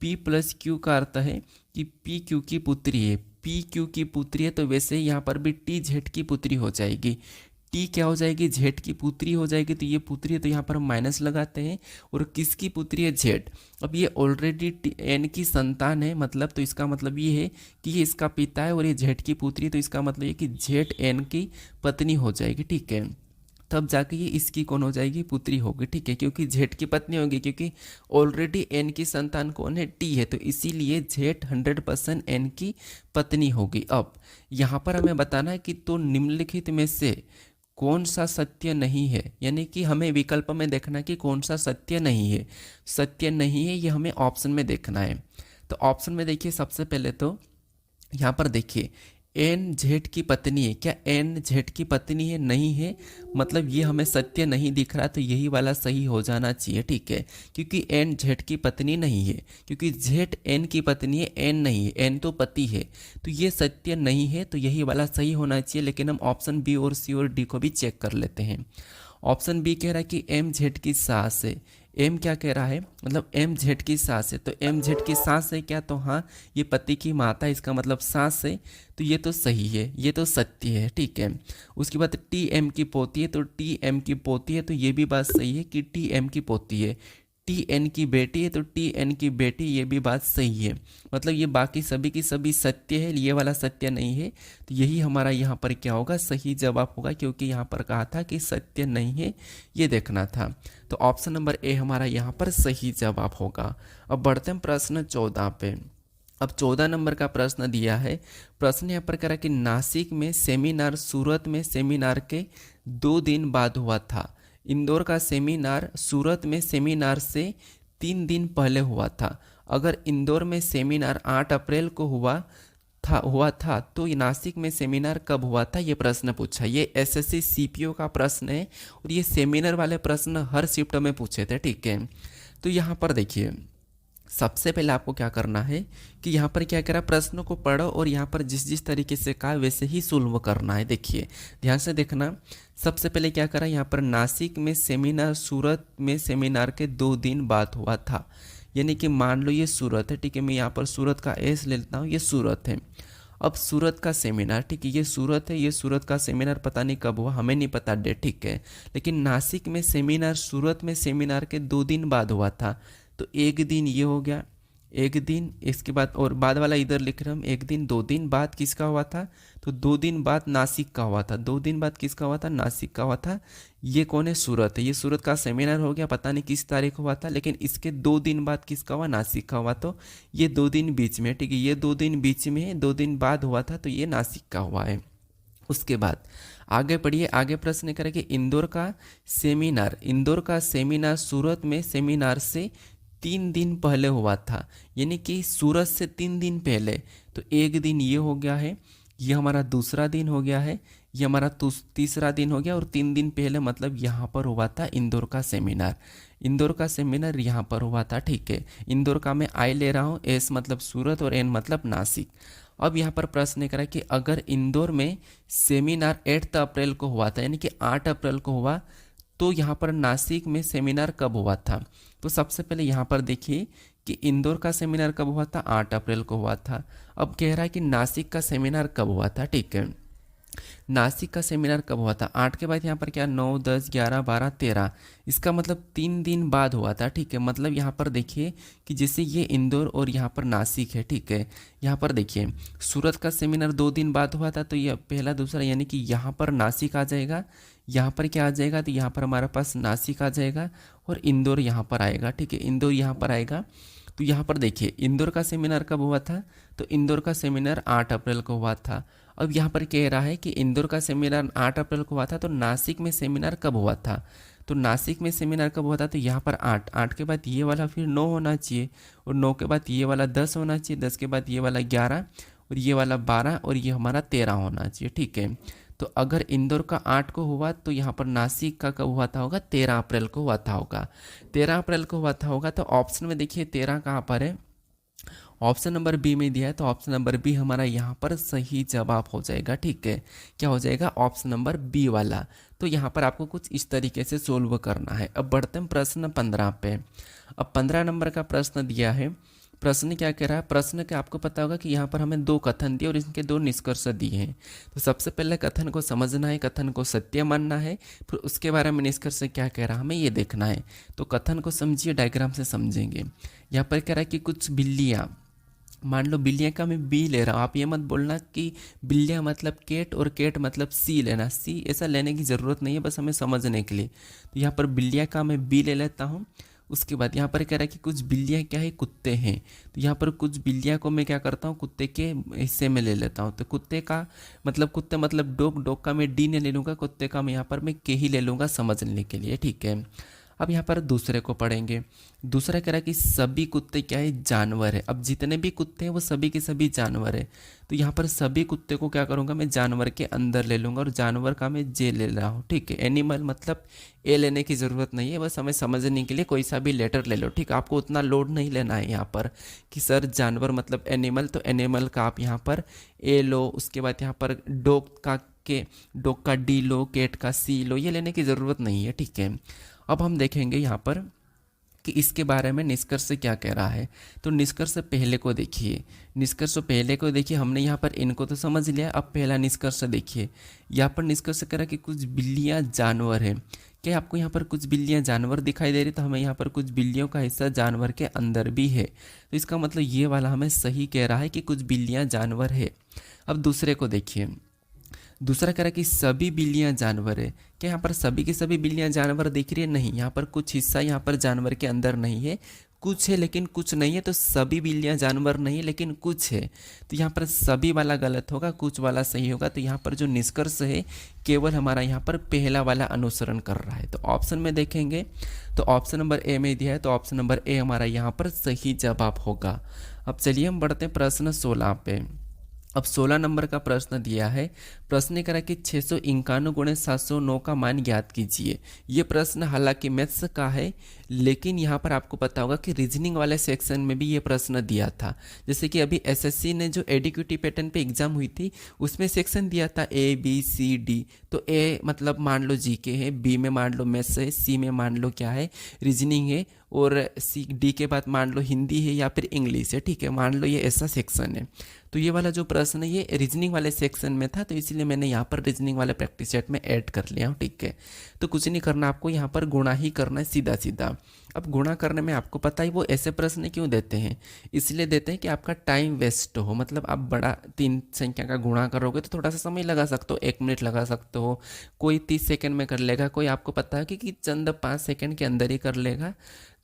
पी प्लस क्यू का अर्थ है कि पी क्यू की पुत्री है, पी क्यू की पुत्री है, तो वैसे ही यहाँ पर भी टी जेड की पुत्री हो जाएगी। टी क्या हो जाएगी, जेड की पुत्री हो जाएगी, तो ये पुत्री है तो यहाँ पर हम माइनस लगाते हैं। और किसकी पुत्री है, जेड। अब ये ऑलरेडी एन की संतान है, मतलब तो इसका मतलब ये है कि ये इसका पिता है और ये जेड की पुत्री है, तो इसका मतलब ये कि जेड एन की पत्नी हो जाएगी, ठीक है। तब जाके ये इसकी कौन हो जाएगी, पुत्री होगी, ठीक है, क्योंकि जेड की पत्नी होगी, क्योंकि ऑलरेडी एन की संतान कौन है, टी है, तो इसीलिए जेड 100% एन की पत्नी होगी। अब यहाँ पर हमें बताना है कि तो निम्नलिखित में से कौन सा सत्य नहीं है, यानी कि हमें विकल्प में देखना है कि कौन सा सत्य नहीं है। सत्य नहीं है ये हमें ऑप्शन में देखना है। तो ऑप्शन में देखिए, सबसे पहले तो यहाँ पर देखिए एन जेड की पत्नी है, क्या एन जेड की पत्नी है, नहीं है, मतलब ये हमें सत्य नहीं दिख रहा, तो यही वाला सही हो जाना चाहिए, ठीक है, क्योंकि एन जेड की पत्नी नहीं है, क्योंकि जेड एन की पत्नी है, एन नहीं है, एन तो पति है, तो ये सत्य नहीं है, तो यही वाला सही होना चाहिए। लेकिन हम ऑप्शन बी और सी और डी को भी चेक कर लेते हैं। ऑप्शन बी कह रहा है कि एम जेड की सास है, एम क्या कह रहा है, मतलब एम जेड की सास है, तो एम जेड की सास है क्या, तो हाँ ये पति की माता है, इसका मतलब सास है, तो ये तो सही है, ये तो सत्य है, ठीक है। उसके बाद टी एम की पोती है, तो टी एम की पोती है, तो ये भी बात सही है कि टी एम की पोती है। टी एन की बेटी है, तो टी एन की बेटी, ये भी बात सही है, मतलब ये बाकी सभी की सभी सत्य है, ये वाला सत्य नहीं है, तो यही हमारा यहाँ पर क्या होगा, सही जवाब होगा, क्योंकि यहाँ पर कहा था कि सत्य नहीं है, ये देखना था। तो ऑप्शन नंबर ए हमारा यहाँ पर सही जवाब होगा। अब बढ़ते हैं प्रश्न 14 पे। अब 14 नंबर का प्रश्न दिया है। प्रश्न यहाँ पर कह रहा है कि नासिक में सेमिनार सूरत में सेमिनार के 2 दिन बाद हुआ था। इंदौर का सेमिनार सूरत में सेमिनार से 3 दिन पहले हुआ था। अगर इंदौर में सेमिनार 8 अप्रैल को हुआ था तो नासिक में सेमिनार कब हुआ था, ये प्रश्न पूछा। ये एसएससी सीपीओ का प्रश्न है और ये सेमिनार वाले प्रश्न हर शिफ्ट में पूछे थे, ठीक है। तो यहाँ पर देखिए, सबसे पहले आपको क्या करना है कि यहाँ पर क्या करा, प्रश्नों को पढ़ो और यहाँ पर जिस जिस तरीके से कहा वैसे ही सुलभ करना है। देखिए ध्यान से देखना। सबसे पहले क्या करा, यहाँ पर नासिक में सेमिनार सूरत में सेमिनार के 2 दिन बाद हुआ था, यानी कि मान लो ये सूरत है, ठीक है, मैं यहाँ पर सूरत का एस ले लेता हूँ, ये सूरत है। अब सूरत का सेमिनार, ठीक है, ये सूरत है, ये सूरत का सेमिनार पता नहीं कब हुआ, हमें नहीं पता डेट, ठीक है, लेकिन नासिक में सेमिनार सूरत में सेमिनार के 2 दिन बाद हुआ था, तो 1 दिन ये हो गया, 1 दिन, इसके बाद और बाद वाला इधर लिख रहे हम 1 दिन, 2 दिन बाद किसका हुआ था, तो 2 दिन बाद नासिक का हुआ था, 2 दिन बाद किसका हुआ था, नासिक का हुआ था। ये कौन है, सूरत है, ये सूरत का सेमिनार हो गया, पता नहीं किस तारीख हुआ था, लेकिन इसके 2 दिन बाद किसका हुआ, नासिक का हुआ, तो ये 2 दिन बीच में, ठीक है, ये 2 दिन बीच में है, 2 दिन बाद हुआ था, तो ये नासिक का हुआ है। उसके बाद आगे पढ़िए, आगे प्रश्न करें कि इंदौर का सेमिनार सूरत में सेमिनार से 3 दिन पहले हुआ था, यानी कि सूरत से 3 दिन पहले, तो 1 दिन ये हो गया है, ये हमारा दूसरा दिन हो गया है, ये हमारा तीसरा दिन हो गया, और 3 दिन पहले मतलब यहाँ पर हुआ था इंदौर का सेमिनार। इंदौर का सेमिनार यहाँ पर हुआ था, ठीक है। इंदौर का मैं आई ले रहा हूँ, एस मतलब सूरत और एन मतलब नासिक। अब यहाँ पर प्रश्न करा कि अगर इंदौर में सेमिनार 8 अप्रैल को हुआ था, यानी कि 8 अप्रैल को हुआ, तो यहाँ पर नासिक में सेमिनार कब हुआ था। तो सबसे पहले यहाँ पर देखिए कि इंदौर का सेमिनार कब हुआ था, 8 अप्रैल को हुआ था। अब कह रहा है कि नासिक का सेमिनार कब हुआ था, ठीक है। नासिक का सेमिनार कब हुआ था, 8 के बाद यहाँ पर क्या 9, 10, 11, 12, 13, इसका मतलब 3 दिन बाद हुआ था, ठीक है। मतलब यहाँ पर देखिए कि जैसे ये इंदौर और यहाँ पर नासिक है, ठीक है। यहाँ पर देखिए सूरत का सेमिनार 2 दिन बाद हुआ था, तो यह पहला दूसरा यानी कि यहाँ पर नासिक आ जाएगा, यहाँ पर क्या आ जाएगा, तो यहाँ पर हमारे पास नासिक आ जाएगा और इंदौर यहाँ पर आएगा, ठीक है। इंदौर यहाँ पर आएगा। तो यहाँ पर देखिए इंदौर का सेमिनार कब हुआ था, तो इंदौर का सेमिनार 8 अप्रैल को हुआ था। अब यहाँ पर कह रहा है कि इंदौर का सेमिनार 8 अप्रैल को हुआ था, तो नासिक में सेमिनार कब हुआ था, तो नासिक में सेमिनार कब हुआ था, तो यहाँ पर 8 के बाद ये वाला फिर 9 होना चाहिए, और 9 के बाद ये वाला 10 होना चाहिए, 10 के बाद ये वाला 11 और ये वाला 12 और ये हमारा 13 होना चाहिए, ठीक है। तो अगर इंदौर का 8 को हुआ तो यहाँ पर नासिक का कब हुआ था होगा, 13 अप्रैल को हुआ था होगा। 13 अप्रैल को हुआ था होगा। तो ऑप्शन में देखिए 13 कहाँ पर है, ऑप्शन नंबर बी में दिया है, तो ऑप्शन नंबर बी हमारा यहाँ पर सही जवाब हो जाएगा, ठीक है। क्या हो जाएगा, ऑप्शन नंबर बी वाला। तो यहाँ पर आपको कुछ इस तरीके से सोल्व करना है। अब बढ़ते हैं प्रश्न 15 पे। अब 15 नंबर का प्रश्न दिया है। प्रश्न क्या कह रहा है, प्रश्न के आपको पता होगा कि यहाँ पर हमें 2 कथन दिए और इनके 2 निष्कर्ष दिए हैं। तो सबसे पहले कथन को समझना है, कथन को सत्य मानना है, फिर उसके बारे में निष्कर्ष क्या कह रहा है हमें ये देखना है। तो कथन को समझिए, डायग्राम से समझेंगे। यहाँ पर कह रहा है कि कुछ बिल्लियाँ, मान लो बिल्लियाँ का मैं बी ले रहा हूँ, आप ये मत बोलना कि बिल्लियाँ मतलब केट और केट मतलब सी लेना, सी ऐसा लेने की ज़रूरत नहीं है, बस हमें समझने के लिए। तो यहाँ पर बिल्लियाँ का मैं बी ले लेता हूँ। उसके बाद यहाँ पर कह रहा है कि कुछ बिल्लियाँ क्या है, कुत्ते हैं। तो यहाँ पर कुछ बिल्लियाँ को मैं क्या करता हूँ, कुत्ते के हिस्से में ले लेता हूँ। तो कुत्ते का मतलब कुत्ते मतलब डॉग, डॉग का मैं डी नहीं ले लूँगा, कुत्ते का मैं यहाँ पर मैं के ही ले लूँगा समझने के लिए, ठीक है। अब यहाँ पर दूसरे को पढ़ेंगे। दूसरा कह रहा है कि सभी कुत्ते क्या है, जानवर है। अब जितने भी कुत्ते हैं वो सभी के सभी जानवर है। तो यहाँ पर सभी कुत्ते को क्या करूँगा, मैं जानवर के अंदर ले लूँगा और जानवर का मैं जे ले रहा हूँ, ठीक है। एनिमल मतलब ए लेने की ज़रूरत नहीं है, बस हमें समझने के लिए कोई सा भी लेटर ले लो, ठीक। आपको उतना लोड नहीं लेना है यहाँ पर कि सर जानवर मतलब एनिमल, तो एनिमल का आप यहाँ पर ए लो। उसके बाद यहाँ पर डॉग का डी लो, केट का सी लो, ये लेने की ज़रूरत नहीं है, ठीक है। अब हम देखेंगे यहाँ पर कि इसके बारे में निष्कर्ष क्या कह रहा है। तो निष्कर्ष पहले को देखिए, निष्कर्ष पहले को देखिए, हमने यहाँ पर इनको तो समझ लिया। अब पहला निष्कर्ष देखिए, यहाँ पर निष्कर्ष कह रहा है कि कुछ बिल्लियाँ जानवर है। क्या आपको यहाँ पर कुछ बिल्लियाँ जानवर दिखाई दे रही, तो हमें यहाँ पर कुछ बिल्लियों का हिस्सा जानवर के अंदर भी है। तो इसका मतलब ये वाला हमें सही कह रहा है कि कुछ बिल्लियाँ जानवर है। अब दूसरे को देखिए, दूसरा कह रहा है कि सभी बिल्लियाँ जानवर है। क्या यहाँ पर सभी की सभी बिल्लियाँ जानवर दिख रही है, नहीं। यहाँ पर कुछ हिस्सा यहाँ पर जानवर के अंदर नहीं है, कुछ है लेकिन कुछ नहीं है। तो सभी बिल्लियाँ जानवर नहीं है लेकिन कुछ है, तो यहाँ पर सभी वाला गलत होगा, कुछ वाला सही होगा। तो यहाँ पर जो निष्कर्ष है केवल हमारा यहाँ पर पहला वाला अनुसरण कर रहा है। तो ऑप्शन में देखेंगे तो ऑप्शन नंबर ए में दिया है, तो ऑप्शन नंबर ए हमारा यहाँ पर सही जवाब होगा। अब चलिए हम बढ़ते हैं प्रश्न 16 पे। अब 16 नंबर का प्रश्न दिया है। प्रश्न करा कि 651 गुणे 709 का मान ज्ञात कीजिए। ये प्रश्न हालांकि मैथ्स का है, लेकिन यहाँ पर आपको पता होगा कि रीजनिंग वाले सेक्शन में भी ये प्रश्न दिया था। जैसे कि अभी एसएससी ने जो एडीक्यूटी पैटर्न पे एग्जाम हुई थी उसमें सेक्शन दिया था ए बी सी डी। तो ए मतलब मान लो जीके है, बी में मान लो मैथ्स है, सी में मान लो क्या है रीजनिंग है, और सी डी के बाद मान लो हिंदी है या फिर इंग्लिश है, ठीक है। मान लो ये ऐसा सेक्शन है। तो ये वाला जो प्रश्न है ये रीजनिंग वाले सेक्शन में था, तो इसीलिए मैंने यहाँ पर रीजनिंग वाले प्रैक्टिस सेट में ऐड कर लिया हूँ, ठीक है। तो कुछ नहीं करना, आपको यहाँ पर गुणा ही करना है सीधा सीधा। अब गुणा करने में आपको पता ही वो ऐसे प्रश्न क्यों देते हैं, इसलिए देते हैं कि आपका टाइम वेस्ट हो। मतलब आप बड़ा 3 संख्या का गुणा करोगे तो थोड़ा सा समय लगा सकते हो, 1 मिनट लगा सकते हो, कोई 30 सेकंड में कर लेगा, कोई आपको पता है कि चंद 5 सेकंड के अंदर ही कर लेगा।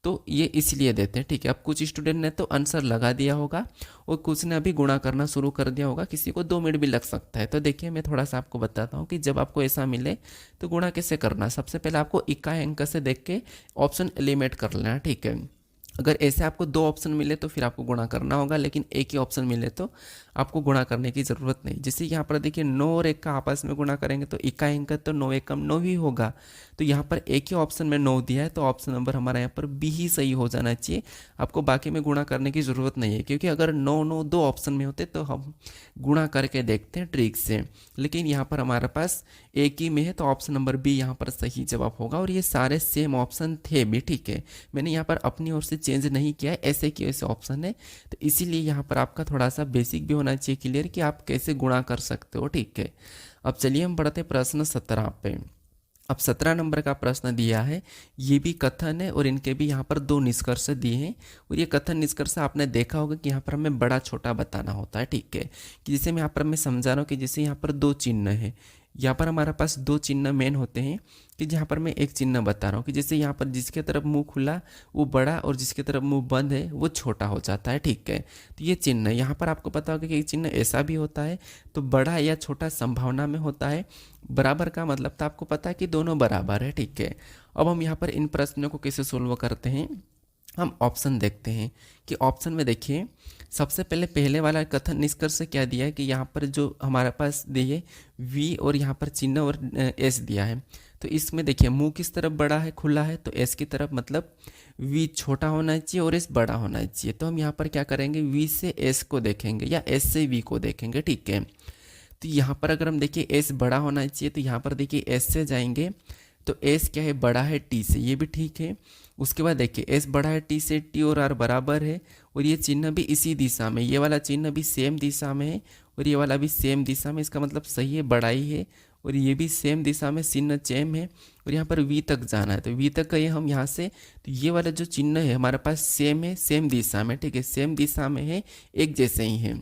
तो ये इसलिए देते हैं, ठीक है। अब कुछ स्टूडेंट ने तो आंसर लगा दिया होगा और कुछ ने अभी गुणा करना शुरू कर दिया होगा, किसी को 2 मिनट भी लग सकता है। तो देखिए मैं थोड़ा सा आपको बताता हूँ कि जब आपको ऐसा मिले तो गुणा कैसे करना। सबसे पहले आपको इकाई अंक से देख के ऑप्शन एलिमिनेट कर लेना, ठीक है। अगर ऐसे आपको 2 ऑप्शन मिले तो फिर आपको गुणा करना होगा, लेकिन एक ही ऑप्शन मिले तो आपको गुणा करने की ज़रूरत नहीं। जैसे यहाँ पर देखिए 9 और 1 का आपस में गुणा करेंगे तो इकाई अंक तो 9 एकम 9 ही होगा। तो यहाँ पर एक ही ऑप्शन में 9 दिया है, तो ऑप्शन नंबर हमारा यहाँ पर बी ही सही हो जाना चाहिए। आपको बाकी में गुणा करने की ज़रूरत नहीं है, क्योंकि अगर 9 9 2 ऑप्शन में होते तो हम गुणा करके देखते हैं ट्रिक से, लेकिन यहाँ पर हमारे पास एक ही में है, तो ऑप्शन नंबर बी यहाँ पर सही जवाब होगा। और ये सारे सेम ऑप्शन थे भी, ठीक है। मैंने यहाँ पर अपनी ओर से चेंज नहीं किया है, ऐसे की ऐसे ऑप्शन है। तो इसीलिए यहाँ पर आपका थोड़ा सा बेसिक भी होना चाहिए क्लियर कि आप कैसे गुणा कर सकते हो, ठीक है। अब चलिए हम बढ़ते प्रश्न 17 पे। अब 17 नंबर का प्रश्न दिया है, ये भी कथन है और इनके भी यहाँ पर 2 निष्कर्ष दिए हैं। और ये कथन निष्कर्ष आपने देखा होगा कि यहाँ पर हमें बड़ा छोटा बताना होता है, ठीक है। कि जैसे मैं यहाँ पर मैं समझा रहा हूँ कि जैसे यहाँ पर 2 चिन्ह है, यहाँ पर हमारे पास 2 चिन्ह मेन होते हैं। कि जहाँ पर मैं एक चिन्ह बता रहा हूँ कि जैसे यहाँ पर जिसके तरफ मुंह खुला वो बड़ा और जिसके तरफ मुंह बंद है वो छोटा हो जाता है, ठीक है। तो ये चिन्ह यहाँ पर आपको पता होगा कि एक चिन्ह ऐसा भी होता है, तो बड़ा या छोटा संभावना में होता है। बराबर का मतलब तो आपको पता है कि दोनों बराबर है, ठीक है। अब हम यहाँ पर इन प्रश्नों को कैसे सोल्व करते हैं, हम ऑप्शन देखते हैं। कि ऑप्शन में देखिए सबसे पहले वाला कथन निष्कर्ष क्या दिया है कि यहाँ पर जो हमारे पास दिए वी और यहाँ पर चिन्ह और एस दिया है। तो इसमें देखिए मुंह किस तरफ बड़ा है, खुला है, तो एस की तरफ मतलब वी छोटा होना चाहिए और एस बड़ा होना चाहिए। तो हम यहाँ पर क्या करेंगे, वी से एस को देखेंगे या एस से वी को देखेंगे, ठीक है। तो यहाँ पर अगर हम देखिए एस बड़ा होना चाहिए, तो यहाँ पर देखिए एस से जाएंगे तो एस क्या है, बड़ा है टी से, ये भी ठीक है। उसके बाद देखिए एस बड़ा है टी से, टी और आर बराबर है और ये चिन्ह भी इसी दिशा में, ये वाला चिन्ह भी सेम दिशा में है और ये वाला भी सेम दिशा में, इसका मतलब सही है, बड़ा ही है। और ये भी सेम दिशा में, चिन्ह सेम है और यहाँ पर वी तक जाना है, तो वी तक गए हम यहाँ से। तो ये वाला जो चिन्ह है हमारे पास सेम है, सेम दिशा में, ठीक है, सेम दिशा में है, एक जैसे ही है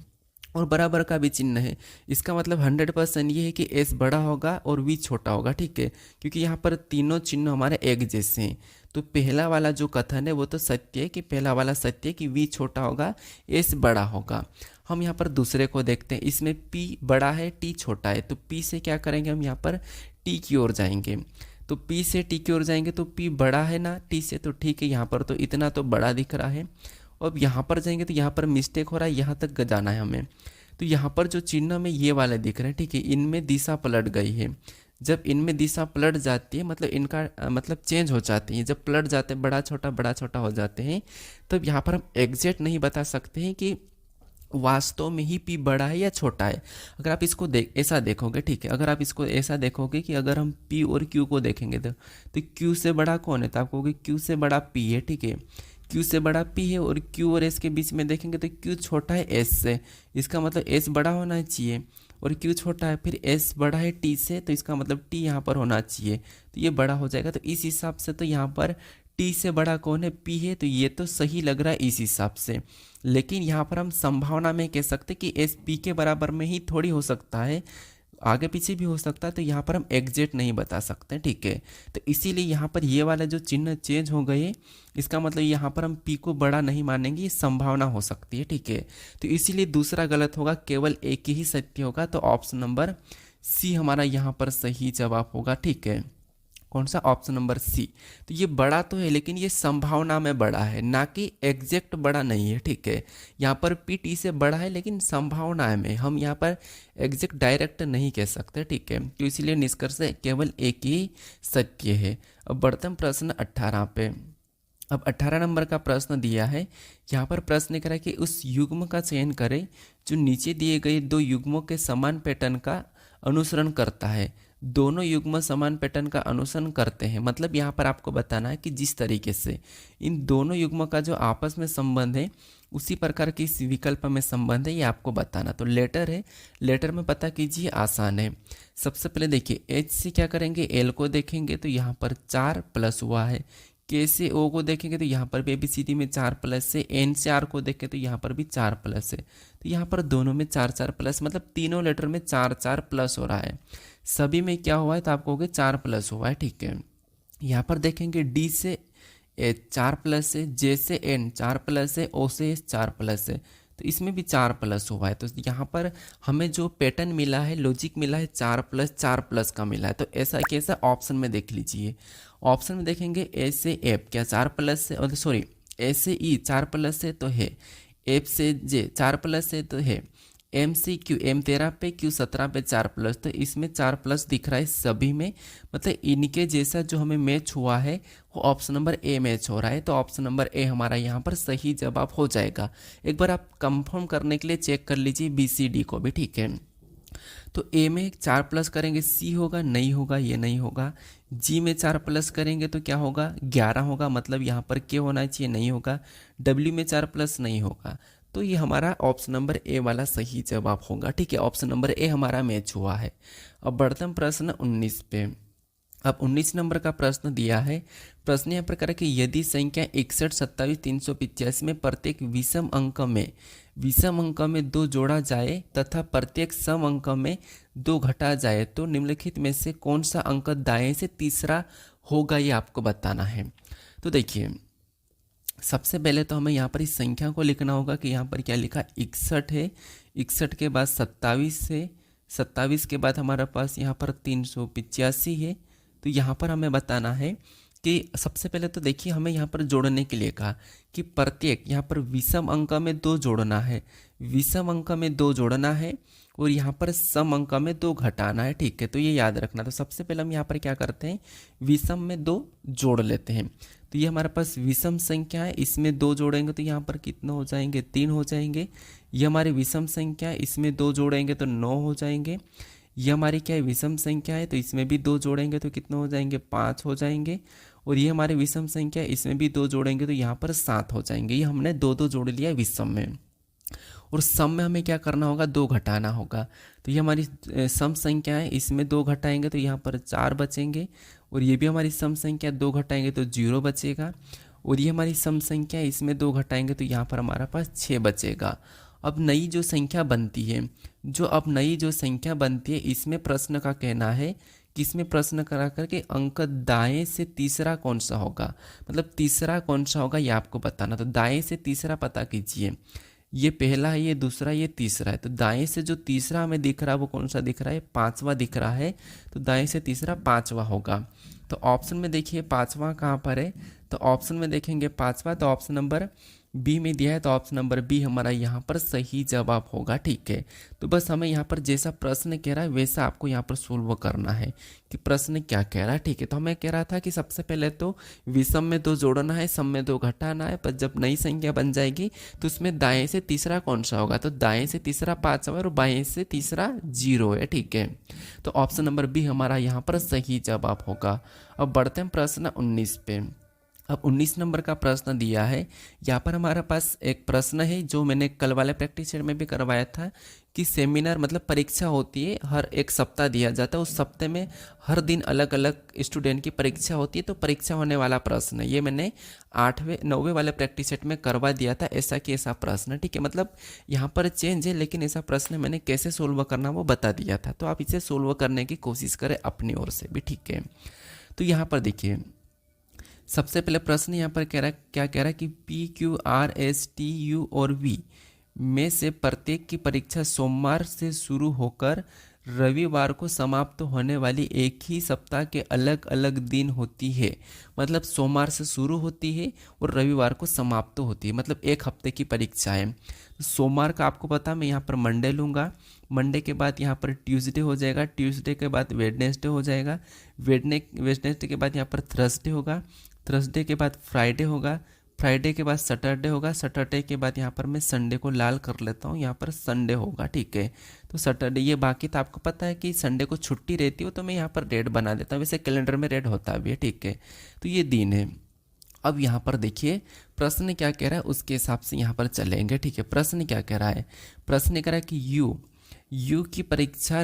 और बराबर का भी चिन्ह है। इसका मतलब 100% ये है कि एस बड़ा होगा और वी छोटा होगा, ठीक है, क्योंकि यहाँ पर तीनों चिन्ह हमारे एक जैसे हैं। तो पहला वाला जो कथन है वो तो सत्य है कि पहला वाला सत्य है कि वी छोटा होगा, एस बड़ा होगा। हम यहाँ पर दूसरे को देखते हैं, इसमें पी बड़ा है, टी छोटा है, तो पी से क्या करेंगे, हम यहाँ पर टी की ओर जाएंगे। तो पी से टी की ओर जाएंगे तो पी बड़ा है ना टी से, तो ठीक है, यहाँ पर तो इतना तो बड़ा दिख रहा है। अब यहाँ पर जाएंगे तो यहाँ पर मिस्टेक हो रहा है, यहाँ तक जाना है हमें। तो यहाँ पर जो चिन्ह में ये वाले दिख रहे हैं, ठीक है, इनमें दिशा पलट गई है। जब इनमें दिशा पलट जाती है मतलब इनका मतलब चेंज हो जाती है, जब पलट जाते हैं बड़ा छोटा हो जाते हैं, तब यहाँ पर हम एग्जैक्ट नहीं बता सकते हैं कि वास्तव में ही पी बड़ा है या छोटा है। अगर आप इसको ऐसा देखोगे, ठीक है, अगर आप इसको ऐसा देखोगे कि अगर हम पी और क्यू को देखेंगे तो क्यू से बड़ा कौन है, तो आप कहोगे क्यू से बड़ा पी है, ठीक है, क्यू से बड़ा पी है। और क्यू और एस के बीच में देखेंगे तो क्यू छोटा है एस से, इसका मतलब एस बड़ा होना चाहिए और क्यू छोटा है। फिर एस बड़ा है टी से, तो इसका मतलब टी यहाँ पर होना चाहिए, तो ये बड़ा हो जाएगा। तो इस हिसाब से तो यहाँ पर टी से बड़ा कौन है, पी है, तो ये तो सही लग रहा है इस हिसाब से। लेकिन यहाँ पर हम संभावना में कह सकते कि एस पी के बराबर में ही थोड़ी हो सकता है, आगे पीछे भी हो सकता है, तो यहाँ पर हम एग्जैक्ट नहीं बता सकते, ठीक है। तो इसीलिए यहाँ पर ये वाला जो चिन्ह चेंज हो गए, इसका मतलब यहाँ पर हम पी को बड़ा नहीं मानेंगे, ये संभावना हो सकती है, ठीक है। तो इसीलिए दूसरा गलत होगा, केवल एक ही सत्य होगा। तो ऑप्शन नंबर सी हमारा यहाँ पर सही जवाब होगा, ठीक है। कौन सा, ऑप्शन नंबर सी। तो ये बड़ा तो है लेकिन ये संभावना में बड़ा है, ना कि एग्जैक्ट बड़ा नहीं है, ठीक है। यहाँ पर पी टी से बड़ा है लेकिन संभावना में, हम यहाँ पर एग्जैक्ट डायरेक्ट नहीं कह सकते, ठीक है। तो इसीलिए निष्कर्ष केवल एक ही सत्य है। अब बढ़ते हैं प्रश्न 18 पे। अब 18 नंबर का प्रश्न दिया है, यहाँ पर प्रश्न करा कि उस युग्म का चयन करें जो नीचे दिए गए 2 युग्मों के समान पैटर्न का अनुसरण करता है। दोनों युग्म समान पैटर्न का अनुसरण करते हैं, मतलब यहाँ पर आपको बताना है कि जिस तरीके से इन दोनों युग्म का जो आपस में संबंध है उसी प्रकार की इस विकल्प में संबंध है, ये आपको बताना। तो लेटर है, लेटर में पता कीजिए, आसान है। सबसे पहले देखिए एच से क्या करेंगे, एल को देखेंगे तो यहाँ पर 4 प्लस हुआ है। के से ओ को देखेंगे तो यहाँ पर भी ABCD में 4 प्लस है। एन से आर को देखें तो यहाँ पर भी 4 प्लस है। तो यहाँ पर दोनों में 4 प्लस, मतलब तीनों लेटर में 4 प्लस हो रहा है। सभी में क्या हुआ है, तो आप कहोगे 4 प्लस हुआ है, ठीक है। यहाँ पर देखेंगे डी से एच 4 प्लस है, जे से एन 4 प्लस है, ओ से एस 4 प्लस है, तो इसमें भी 4 प्लस हुआ है। तो यहाँ पर हमें जो पैटर्न मिला है, लॉजिक मिला है, 4 प्लस का मिला है। तो ऐसा कैसा, ऑप्शन में देख लीजिए। ऑप्शन में देखेंगे ए से एफ क्या 4 प्लस है, और सॉरी ए से ई 4 प्लस है तो है, एफ से जे 4 प्लस है तो है, एम से क्यू, एम 13 पे क्यू 17 पे 4 प्लस, तो इसमें 4 प्लस दिख रहा है सभी में, मतलब इनके जैसा जो हमें मैच हुआ है वो ऑप्शन नंबर ए मैच हो रहा है। तो ऑप्शन नंबर ए हमारा यहाँ पर सही जवाब हो जाएगा। एक बार आप कंफर्म करने के लिए चेक कर लीजिए BCD को भी, ठीक है। तो ए में 4 प्लस करेंगे सी होगा, नहीं होगा, ये नहीं होगा। जी में 4 प्लस करेंगे तो क्या होगा, 11 होगा, मतलब यहाँ पर के होना चाहिए, नहीं होगा। डब्ल्यू में 4 प्लस नहीं होगा। तो ये हमारा ऑप्शन नंबर ए वाला सही जवाब होगा। ठीक है, ऑप्शन नंबर ए हमारा मैच हुआ है। अब बढ़ते हैं प्रश्न 19 पे। अब 19 नंबर का प्रश्न दिया है। प्रश्न यहाँ प्रकार कि यदि संख्या 61, 27, 385 में प्रत्येक विषम अंक में 2 जोड़ा जाए तथा प्रत्येक सम अंक में 2 घटा जाए तो निम्नलिखित में से कौन सा अंक दाएं से तीसरा होगा, ये आपको बताना है। तो देखिए, सबसे पहले तो हमें यहाँ पर इस संख्या को लिखना होगा कि यहाँ पर क्या लिखा, 61 है, 61 के बाद 27 है, 27 के बाद हमारे पास यहाँ पर 385 है। तो यहाँ पर हमें बताना है कि सबसे पहले तो देखिए, हमें यहाँ पर जोड़ने के लिए कहा कि प्रत्येक यहाँ पर विषम अंक में 2 जोड़ना है, विषम अंक में 2 जोड़ना है और यहाँ पर सम अंक में 2 घटाना है। ठीक है, तो ये याद रखना। तो सबसे पहले हम यहाँ पर क्या करते हैं, विषम में 2 जोड़ लेते हैं। तो ये हमारे पास विषम संख्या है, इसमें 2 जोड़ेंगे तो यहाँ पर कितने हो जाएंगे, 3 हो जाएंगे। ये हमारी विषम संख्या है, इसमें 2 जोड़ेंगे तो 9 हो जाएंगे। ये हमारी क्या है, विषम संख्या है, तो इसमें भी 2 जोड़ेंगे तो कितने हो जाएंगे, 5 हो जाएंगे। और ये हमारी विषम संख्या है, इसमें भी 2 जोड़ेंगे तो यहाँ पर 7 हो जाएंगे। ये हमने 2 जोड़ लिया विषम में। और सम में हमें क्या करना होगा, 2 घटाना होगा। तो ये हमारी सम संख्या है, इसमें 2 घटाएंगे तो यहाँ पर 4 बचेंगे। और ये भी हमारी सम संख्या, 2 घटाएंगे तो 0 बचेगा। और ये हमारी सम संख्या है, इसमें 2 घटाएंगे तो यहाँ पर हमारा पास 6 बचेगा। अब नई जो संख्या बनती है, इसमें प्रश्न का कहना है कि इसमें प्रश्न करा करके अंक दाएं से तीसरा कौन सा होगा, मतलब तीसरा कौन सा होगा ये आपको बताना। तो दाएं से तीसरा पता कीजिए, ये पहला है, ये दूसरा, ये तीसरा है। तो दाएं से जो तीसरा हमें दिख रहा है वो कौन सा दिख रहा है, 5वां दिख रहा है। तो दाएं से तीसरा 5वां होगा। तो ऑप्शन में देखिए 5वां कहाँ पर है, तो ऑप्शन में देखेंगे 5वां, तो ऑप्शन नंबर बी में दिया है, तो ऑप्शन नंबर बी हमारा यहाँ पर सही जवाब होगा। ठीक है, तो बस हमें यहाँ पर जैसा प्रश्न कह रहा है वैसा आपको यहाँ पर सोल्व करना है कि प्रश्न क्या कह रहा है। ठीक है, तो हमें कह रहा था कि सबसे पहले तो विषम में 2 जोड़ना है, सम में 2 घटाना है, पर जब नई संख्या बन जाएगी तो उसमें दाएं से तीसरा कौन सा होगा, तो दाएं से तीसरा 5 और बाएं से तीसरा 0 है। ठीक है, तो ऑप्शन नंबर बी हमारा यहाँ पर सही जवाब होगा। अब बढ़ते हैं प्रश्न 19 पे। अब 19 नंबर का प्रश्न दिया है। यहाँ पर हमारे पास एक प्रश्न है जो मैंने कल वाले प्रैक्टिस सेट में भी करवाया था कि सेमिनार मतलब परीक्षा होती है, हर एक सप्ताह दिया जाता है, उस सप्ताह में हर दिन अलग अलग स्टूडेंट की परीक्षा होती है। तो परीक्षा होने वाला प्रश्न है, ये मैंने 8वें 9वें वाले प्रैक्टिस सेट में करवा दिया था, ऐसा कि ऐसा प्रश्न। ठीक है, मतलब यहाँ पर चेंज है लेकिन ऐसा प्रश्न मैंने कैसे सोल्व करना वो बता दिया था। तो आप इसे सोल्व करने की कोशिश करें अपनी ओर से भी। ठीक है, तो यहाँ पर देखिए, सबसे पहले प्रश्न यहाँ पर कह रहा है, क्या कह रहा है कि P Q R S T U और वी में से प्रत्येक की परीक्षा सोमवार से शुरू होकर रविवार को समाप्त होने वाली एक ही सप्ताह के अलग अलग दिन होती है। मतलब सोमवार से शुरू होती है और रविवार को समाप्त होती है, मतलब एक हफ्ते की परीक्षा है। सोमवार का आपको पता, मैं यहाँ पर मंडे लूँगा, मंडे के बाद यहाँ पर ट्यूसडे हो जाएगा, ट्यूसडे के बाद वेडनेसडे हो जाएगा, वेडनेसडे के बाद यहाँ पर थर्सडे होगा, थर्सडे के बाद फ्राइडे होगा, फ्राइडे के बाद सैटरडे होगा, सैटरडे के बाद यहाँ पर मैं संडे को लाल कर लेता हूँ, यहाँ पर संडे होगा। ठीक है, तो सैटरडे, ये बाकी तो आपको पता है कि संडे को छुट्टी रहती हो तो मैं यहाँ पर रेड बना देता हूँ, वैसे कैलेंडर में रेड होता भी है। ठीक है, तो ये दिन है। अब यहाँ पर देखिए प्रश्न क्या कह रहा है उसके हिसाब से यहाँ पर चलेंगे। ठीक है, प्रश्न क्या कह रहा है, प्रश्न कह रहा है कि यू की परीक्षा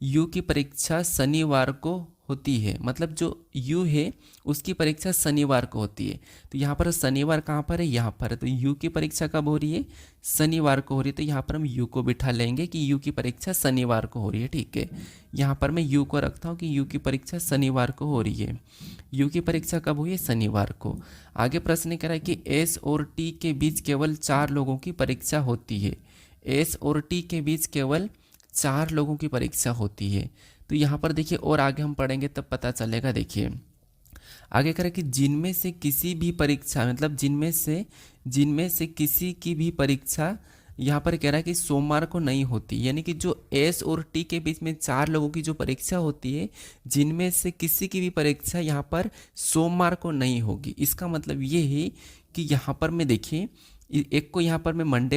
यू की परीक्षा शनिवार को होती है, मतलब जो यू है उसकी परीक्षा शनिवार को होती है। तो यहाँ पर शनिवार कहाँ पर है, यहाँ पर है। तो यू की परीक्षा कब हो रही है, शनिवार को हो रही है। तो यहाँ पर हम यू को बिठा लेंगे कि यू की परीक्षा शनिवार को हो रही है। ठीक है, यहाँ पर मैं यू को रखता हूँ कि यू की परीक्षा शनिवार को हो रही है। यू की परीक्षा कब हुई है, शनिवार को। आगे प्रश्न कह रहा है कि एस और टी के बीच केवल 4 लोगों की परीक्षा होती है। एस और टी के बीच केवल 4 लोगों की परीक्षा होती है। तो यहाँ पर देखिए, और आगे हम पढ़ेंगे तब पता चलेगा। देखिए आगे करें कि जिनमें से किसी भी परीक्षा, मतलब जिनमें से किसी की भी परीक्षा यहाँ पर कह रहा है कि सोमवार को नहीं होती, यानी कि जो एस और टी के बीच में 4 लोगों की जो परीक्षा होती है, जिनमें से किसी की भी परीक्षा यहाँ पर सोमवार को नहीं होगी। इसका मतलब ये है कि यहाँ पर मैं देखिए एक को यहाँ पर मैं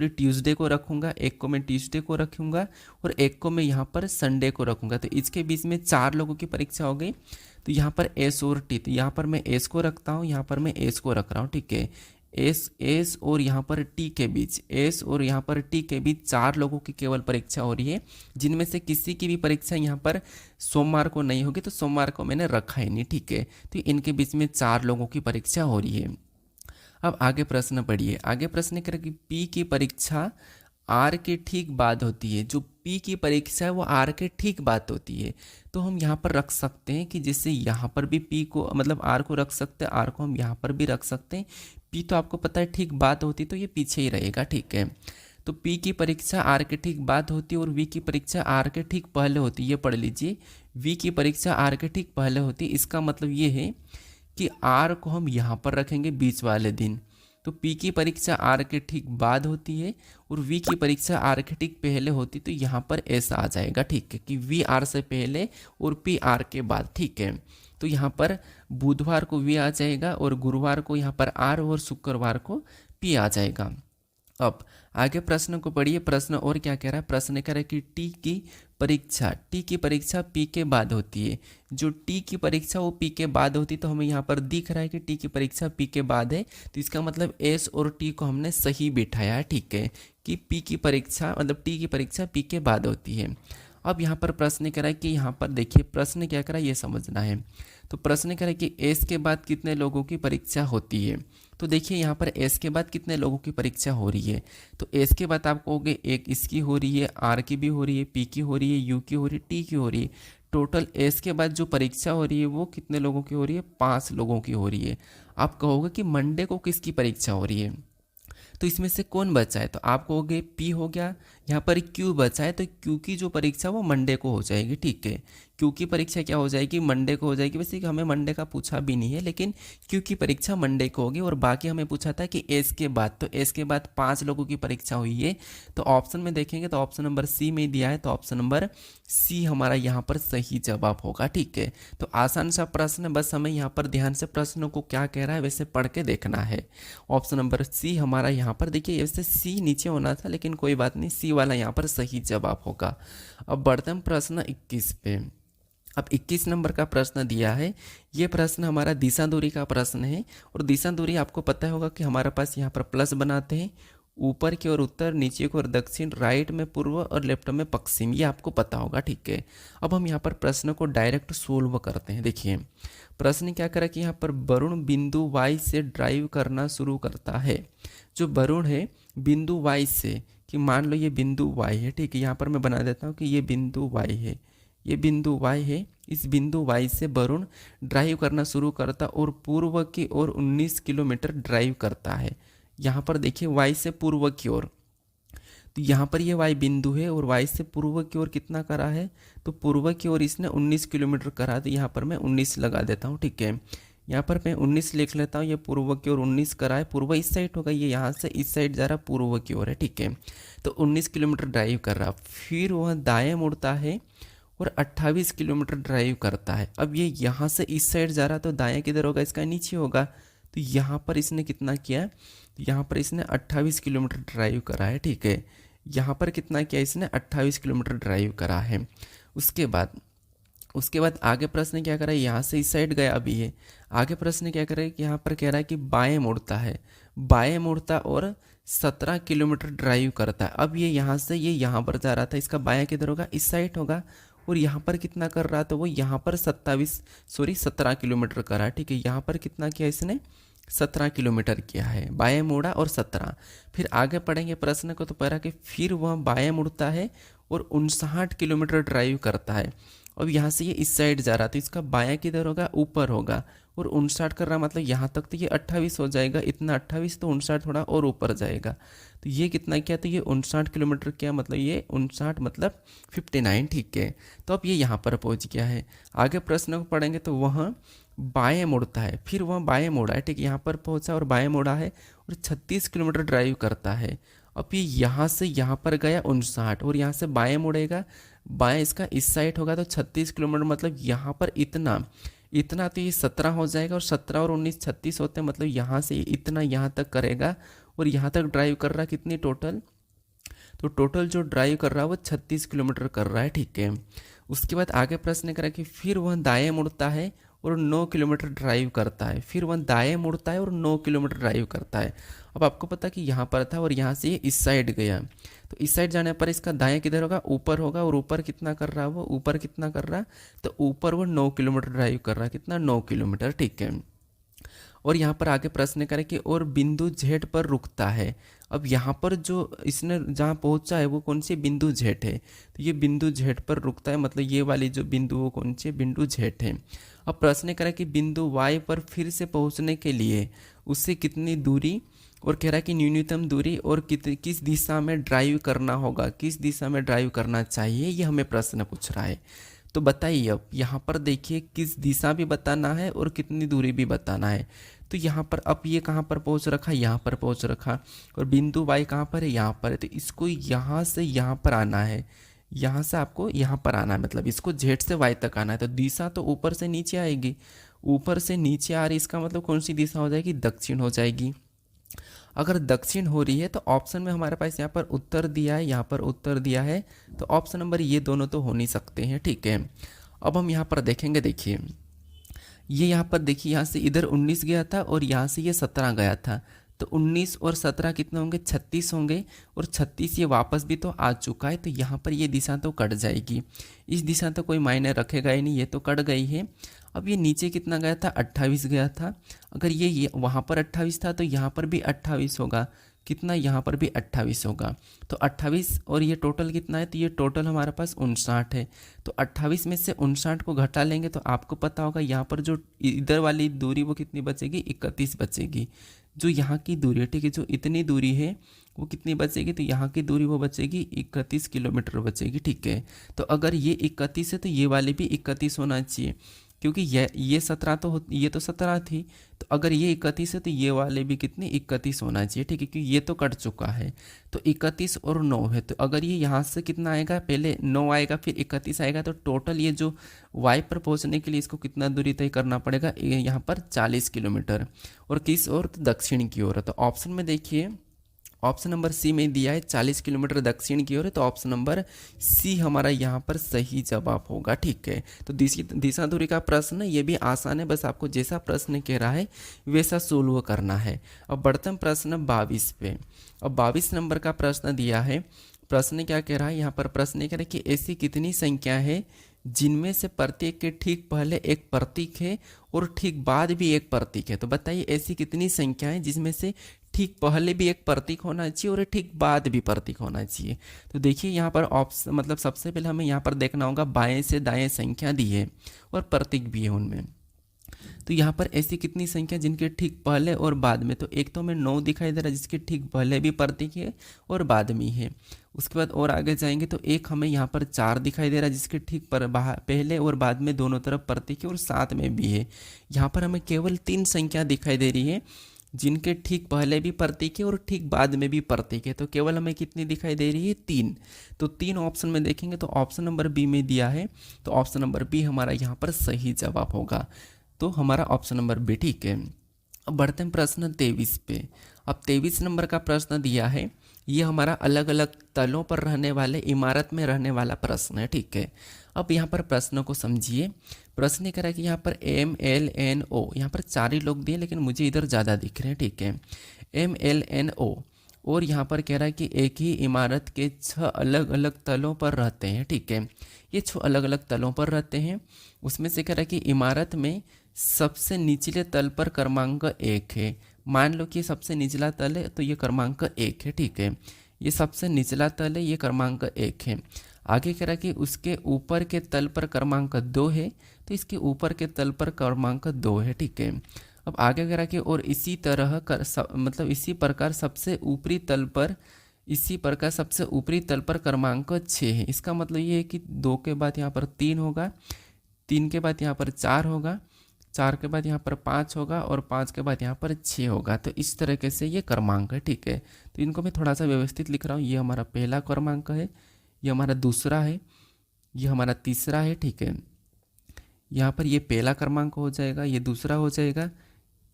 ट्यूसडे को रखूँगा, एक को मैं ट्यूसडे को रखूँगा और एक को मैं यहाँ पर संडे को रखूँगा। तो इसके बीच में 4 लोगों की परीक्षा हो गई। तो यहाँ पर एस और टी, तो यहाँ पर मैं एस को रखता हूँ, यहाँ पर मैं एस को रख रहा हूँ, ठीक है। एस और यहाँ पर टी के बीच, एस और यहाँ पर टी के बीच 4 लोगों की केवल परीक्षा हो रही है, जिनमें से किसी की भी परीक्षा यहाँ पर सोमवार को नहीं होगी। तो सोमवार को मैंने रखा ही नहीं, ठीक है। तो इनके बीच में 4 लोगों की परीक्षा हो रही है। अब आगे प्रश्न पढ़िए। आगे प्रश्न करें कि पी की परीक्षा आर के ठीक बाद होती है। जो पी की परीक्षा है वो आर के ठीक बाद होती है। तो हम यहाँ पर रख सकते हैं कि जैसे यहाँ पर भी पी को मतलब आर को रख सकते हैं, आर को हम यहाँ पर भी रख सकते हैं। पी तो आपको पता है ठीक बाद होती है, तो ये पीछे ही रहेगा, ठीक है। तो पी की परीक्षा आर के ठीक बाद होती है और वी की परीक्षा आर के ठीक पहले होती है। ये पढ़ लीजिए, वी की परीक्षा आर के ठीक पहले होती है। इसका मतलब ये है कि आर को हम यहाँ पर रखेंगे बीच वाले दिन। तो पी की परीक्षा आर के ठीक बाद होती है और वी की परीक्षा आर के ठीक पहले होती, तो यहाँ पर ऐसा आ जाएगा, ठीक है, कि वी आर से पहले और पी आर के बाद, ठीक है। तो यहाँ पर बुधवार को वी आ जाएगा और गुरुवार को यहाँ पर आर और शुक्रवार को पी आ जाएगा। अब आगे प्रश्न को पढ़िए। प्रश्न और क्या कह रहा है? प्रश्न कह रहा है कि टी की परीक्षा पी के बाद होती है। जो टी की परीक्षा वो पी के बाद होती है, तो हमें यहाँ पर दिख रहा है कि टी की परीक्षा पी के बाद है। तो इसका मतलब एस और टी को हमने सही बिठाया है, ठीक है, कि पी की परीक्षा मतलब टी की परीक्षा पी के बाद होती है। अब यहाँ पर प्रश्न कह रहा है कि यहाँ पर देखिए प्रश्न क्या कह रहा है ये समझना है। तो प्रश्न कह रहा है कि एस के बाद कितने लोगों की परीक्षा होती है। तो देखिए यहाँ पर एस के बाद कितने लोगों की परीक्षा हो रही है। तो एस के बाद आप कहोगे एक इसकी हो रही है, आर की भी हो रही है, पी की हो रही है, यू की हो रही है, टी की हो रही है। टोटल एस के बाद जो परीक्षा हो रही है वो कितने लोगों की हो रही है? 5 लोगों की हो रही है। आप कहोगे कि मंडे को किसकी परीक्षा हो रही है, तो इसमें से कौन बचा है? तो आप कहोगे पी हो गया। यहाँ पर क्यू बचा है, तो क्यू की जो परीक्षा वो मंडे को हो जाएगी, ठीक है। क्यू की परीक्षा क्या हो जाएगी? मंडे को हो जाएगी। वैसे हमें मंडे का पूछा भी नहीं है, लेकिन क्यू की परीक्षा मंडे को होगी। और बाकी हमें पूछा था कि एस के बाद, तो एस के बाद 5 लोगों की परीक्षा हुई है। तो ऑप्शन में देखेंगे तो ऑप्शन नंबर सी में दिया है, तो ऑप्शन नंबर सी हमारा यहाँ पर सही जवाब होगा, ठीक है। तो आसान सा प्रश्न, बस हमें यहाँ पर ध्यान से प्रश्न को क्या कह रहा है वैसे पढ़ के देखना है। ऑप्शन नंबर सी हमारा यहाँ पर देखिए, वैसे सी नीचे होना था लेकिन कोई बात नहीं, सी वाला यहाँ पर सही जवाब होगा। अब बढ़ते हैं प्रश्न 21 पे। अब 21 नंबर का प्रश्न दिया है। ये प्रश्न हमारा दिशा दूरी का प्रश्न है। और दिशा दूरी आपको पता होगा कि हमारे पास यहाँ पर प्लस बनाते हैं, ऊपर की ओर उत्तर, नीचे की ओर दक्षिण, राइट में पूर्व और लेफ्ट में पश्चिम, ये आपको पता होगा, ठीक है। अब हम यहाँ पर प्रश्न को डायरेक्ट सोल्व करते हैं। देखिए प्रश्न क्या करा कि यहाँ पर वरुण बिंदु वाई से ड्राइव करना शुरू करता है। जो वरुण है बिंदु वाई से, कि मान लो ये बिंदु वाई है, ठीक है, यहाँ पर मैं बना देता हूँ कि ये बिंदु वाई है, ये बिंदु वाई है। इस बिंदु वाई से वरुण ड्राइव करना शुरू करता और पूर्व की ओर 19 किलोमीटर ड्राइव करता है। यहाँ पर देखिए वाई से पूर्व की ओर, तो यहाँ पर ये वाई बिंदु है और वाई से पूर्व की ओर कितना करा है? तो पूर्व की ओर इसने 19 किलोमीटर करा, तो यहाँ पर मैं 19 लगा देता हूँ, ठीक है। यहाँ पर मैं 19 लिख लेता हूँ। ये पूर्व की ओर 19 करा है, पूर्व इस साइड होगा, ये यहाँ से इस साइड जा रहा पूर्व की ओर है, ठीक है। तो 19 किलोमीटर ड्राइव कर रहा, फिर वह दाएँ मुड़ता है और 28 किलोमीटर ड्राइव करता है। अब ये यहाँ से इस साइड जा रहा, तो दाएँ किधर होगा? इसका नीचे होगा। तो यहाँ पर इसने कितना किया? तो यहाँ पर इसने 28 किलोमीटर ड्राइव करा है, ठीक है। यहाँ पर कितना किया इसने? 28 किलोमीटर ड्राइव करा है। उसके बाद आगे प्रश्न क्या करा है? यहाँ से इस साइड गया अभी ये। आगे प्रश्न क्या करे कि यहाँ पर कह रहा है कि बाएं मुड़ता है, बाएं मुड़ता और 17 किलोमीटर ड्राइव करता है। अब ये यहाँ से ये यहाँ पर जा रहा था, इसका बायां किधर होगा? इस साइड होगा। और यहाँ पर कितना कर रहा था वो? यहाँ पर 17 किलोमीटर करा, ठीक है। यहाँ पर कितना किया इसने? 17 किलोमीटर किया है, बाएं मुड़ा और 17। फिर आगे पढ़ेंगे प्रश्न को, तो पढ़ा कि फिर वह बाएं मुड़ता है और 59 किलोमीटर ड्राइव करता है। अब यहाँ से ये इस साइड जा रहा, तो इसका बायां किधर होगा? ऊपर होगा। और 59 कर रहा मतलब यहाँ तक, तो ये 28 हो जाएगा, इतना 28, तो 59 थोड़ा और ऊपर जाएगा। तो ये कितना किया? तो ये 59 किलोमीटर क्या मतलब? ये 59 मतलब 59, ठीक है। तो अब ये यहाँ पर पहुँच गया है। आगे प्रश्न को पढ़ेंगे तो वह बाएं मुड़ता है, फिर वह बाएं मुड़ा है, ठीक है, यहाँ पर पहुँचा और बाएं मुड़ा है और 36 किलोमीटर ड्राइव करता है। अब ये यहाँ से यहाँ पर गया 59 और यहाँ से बाएं मुड़ेगा, बाएं इसका इस साइड होगा, तो 36 किलोमीटर मतलब यहाँ पर इतना, तो ये 17 हो जाएगा। और 17 और 19 36 होते हैं, मतलब यहाँ से इतना यहाँ तक करेगा और यहाँ तक ड्राइव कर रहा है कितनी टोटल, तो टोटल जो ड्राइव कर रहा है वो 36 किलोमीटर कर रहा है, ठीक है। उसके बाद आगे प्रश्न करा कि फिर वह दाएं मुड़ता है और 9 किलोमीटर ड्राइव करता है, फिर वह दाएं मुड़ता है और 9 किलोमीटर ड्राइव करता है। अब आपको पता कि यहाँ पर था और यहाँ से ये इस साइड गया, तो इस साइड जाने पर इसका दाएं किधर होगा, ऊपर होगा, और ऊपर कितना कर रहा है वो, ऊपर कितना कर रहा है, तो ऊपर वो 9 किलोमीटर ड्राइव कर रहा है, कितना 9 किलोमीटर, ठीक है। और यहाँ पर आगे प्रश्न करें कि और बिंदु जेड पर रुकता है। अब यहाँ पर जो इसने जहाँ पहुँचा है वो कौन सी बिंदु जेड है, तो ये बिंदु जेड पर रुकता है, मतलब ये वाली जो बिंदु वो कौन सी बिंदु जेड है। अब प्रश्न करें कि बिंदु वाई पर फिर से पहुँचने के लिए उससे कितनी दूरी, और कह रहा है कि न्यूनतम दूरी और किस दिशा में ड्राइव करना होगा, किस दिशा में ड्राइव करना चाहिए, ये हमें प्रश्न पूछ रहा है। तो बताइए अब यहाँ पर देखिए किस दिशा भी बताना है और कितनी दूरी भी बताना है। तो यहाँ पर अब ये कहाँ पर पहुँच रखा, यहाँ पर पहुँच रखा, और बिंदु वाई कहाँ पर है, यहाँ पर है। तो इसको यहाँ से यहाँ पर आना है, यहाँ से आपको यहाँ पर आना है, मतलब इसको जेड से वाई तक आना है। तो दिशा तो ऊपर से नीचे आएगी, ऊपर से नीचे आ रही, इसका मतलब कौन सी दिशा हो जाएगी, दक्षिण हो जाएगी। अगर दक्षिण हो रही है तो ऑप्शन में हमारे पास यहाँ पर उत्तर दिया है, यहाँ पर उत्तर दिया है, तो ऑप्शन नंबर ये दोनों तो हो नहीं सकते हैं, ठीक है। अब हम यहाँ पर देखेंगे, देखिए ये यहाँ पर देखिए, यहाँ से इधर 19 गया था और यहाँ से ये 17 गया था, तो 19 और 17 कितने होंगे, 36 होंगे, और 36 ये वापस भी तो आ चुका है, तो यहाँ पर ये दिशा तो कट जाएगी, इस दिशा तो कोई मायने रखेगा ही नहीं, ये तो कट गई है। अब ये नीचे कितना गया था, 28 गया था, अगर ये वहाँ पर 28 था तो यहाँ पर भी 28 होगा, कितना, यहाँ पर भी 28 होगा, तो 28 और ये टोटल कितना है, तो ये टोटल हमारे पास 59 है। तो 28 में से 59 को घटा लेंगे तो आपको पता होगा यहाँ पर जो इधर वाली दूरी वो कितनी बचेगी, 31 बचेगी। जो यहाँ की दूरी है, ठीक है, जो इतनी दूरी है वो कितनी बचेगी, तो यहाँ की दूरी वो बचेगी 31 किलोमीटर बचेगी, ठीक है। तो अगर ये 31 है तो ये वाली भी 31 होना चाहिए, क्योंकि ये 17 तो ये तो 17 थी, तो अगर ये 31 है तो ये वाले भी कितनी 31 होना चाहिए, ठीक है, क्योंकि ये तो कट चुका है। तो 31 और 9 है, तो अगर ये यहाँ से कितना आएगा, पहले 9 आएगा फिर 31 आएगा, तो टोटल ये जो वाई पर पहुँचने के लिए इसको कितना दूरी तय करना पड़ेगा, यहाँ पर 40 किलोमीटर, और किस ओर, तो दक्षिण की ओर है। तो ऑप्शन में देखिए ऑप्शन नंबर सी में दिया है 40 किलोमीटर दक्षिण की ओर है, तो ऑप्शन नंबर सी हमारा यहाँ पर सही जवाब होगा, ठीक है। तो दिशा दूरी का प्रश्न ये भी आसान है, बस आपको जैसा प्रश्न कह रहा है वैसा सोल्व करना है। अब बढ़ते हैं प्रश्न 22 पे। अब 22 नंबर का प्रश्न दिया है, प्रश्न क्या कह रहा है, यहाँ पर प्रश्न कह रहा है कि ऐसी कितनी संख्या है जिनमें से प्रत्येक के ठीक पहले एक प्रतीक है और ठीक बाद भी एक प्रतीक है। तो बताइए ऐसी कितनी संख्या है जिसमें से ठीक पहले भी एक प्रतीक होना चाहिए और ठीक बाद भी प्रतीक होना चाहिए। तो देखिए यहाँ पर ऑप्शन, मतलब सबसे पहले हमें यहाँ पर देखना होगा बाएं से दाएं संख्या दी है और प्रतीक भी है उनमें। तो यहाँ पर ऐसी कितनी संख्या जिनके ठीक पहले और बाद में, तो एक तो हमें 9 दिखाई दे रहा है जिसके ठीक पहले भी प्रतीक है और बाद में है। उसके बाद और आगे जाएंगे तो एक हमें यहाँ पर 4 दिखाई दे रहा है जिसके ठीक पहले और बाद में दोनों तरफ प्रतीक है और साथ में भी है। यहाँ पर हमें केवल 3 संख्या दिखाई दे रही है जिनके ठीक पहले भी प्रतीक है और ठीक बाद में भी प्रतीक है, तो केवल हमें कितनी दिखाई दे रही है, 3। तो 3 ऑप्शन में देखेंगे तो ऑप्शन नंबर बी में दिया है, तो ऑप्शन नंबर बी हमारा यहाँ पर सही जवाब होगा, तो हमारा ऑप्शन नंबर बी ठीक है। अब बढ़ते हैं प्रश्न 23 पे। अब 23 नंबर का प्रश्न दिया है, ये हमारा अलग अलग तलों पर रहने वाले इमारत में रहने वाला प्रश्न है, ठीक है। अब यहाँ पर प्रश्न को समझिए, प्रश्न ये कह रहा है कि यहाँ पर MLNO, यहाँ पर 4 ही लोग दिए लेकिन मुझे इधर ज़्यादा दिख रहे हैं, ठीक है, MLNO, और यहाँ पर कह रहा है कि एक ही इमारत के 6 अलग अलग तलों पर रहते हैं, ठीक है। ये 6 अलग अलग तलों पर रहते हैं, उसमें से कह रहा है कि इमारत में सबसे निचले तल पर क्रमांक 1 है। मान लो कि सबसे निचला तल है तो ये क्रमांक 1 है, ठीक है, ये सबसे निचला तल है, ये क्रमांक 1 है। आगे कह रहा है कि उसके ऊपर के तल पर क्रमांक 2 है, तो इसके ऊपर के तल पर क्रमांक 2 है, ठीक है। अब आगे कह रहा है कि और इसी तरह मतलब इसी प्रकार सबसे ऊपरी तल पर, इसी प्रकार सबसे ऊपरी तल पर क्रमांक 6 है। इसका मतलब ये है कि 2 के बाद यहाँ पर 3 होगा, 3 के बाद यहाँ पर 4 होगा, 4 के बाद यहाँ पर 5 होगा और 5 के बाद यहाँ पर 6 होगा। तो इस तरीके से ये क्रमांक है, ठीक है। तो इनको मैं थोड़ा सा व्यवस्थित लिख रहा हूँ, ये हमारा पहला क्रमांक है, ये हमारा दूसरा है, ये हमारा तीसरा है, ठीक है। यहाँ पर ये पहला क्रमांक हो जाएगा, ये दूसरा हो जाएगा,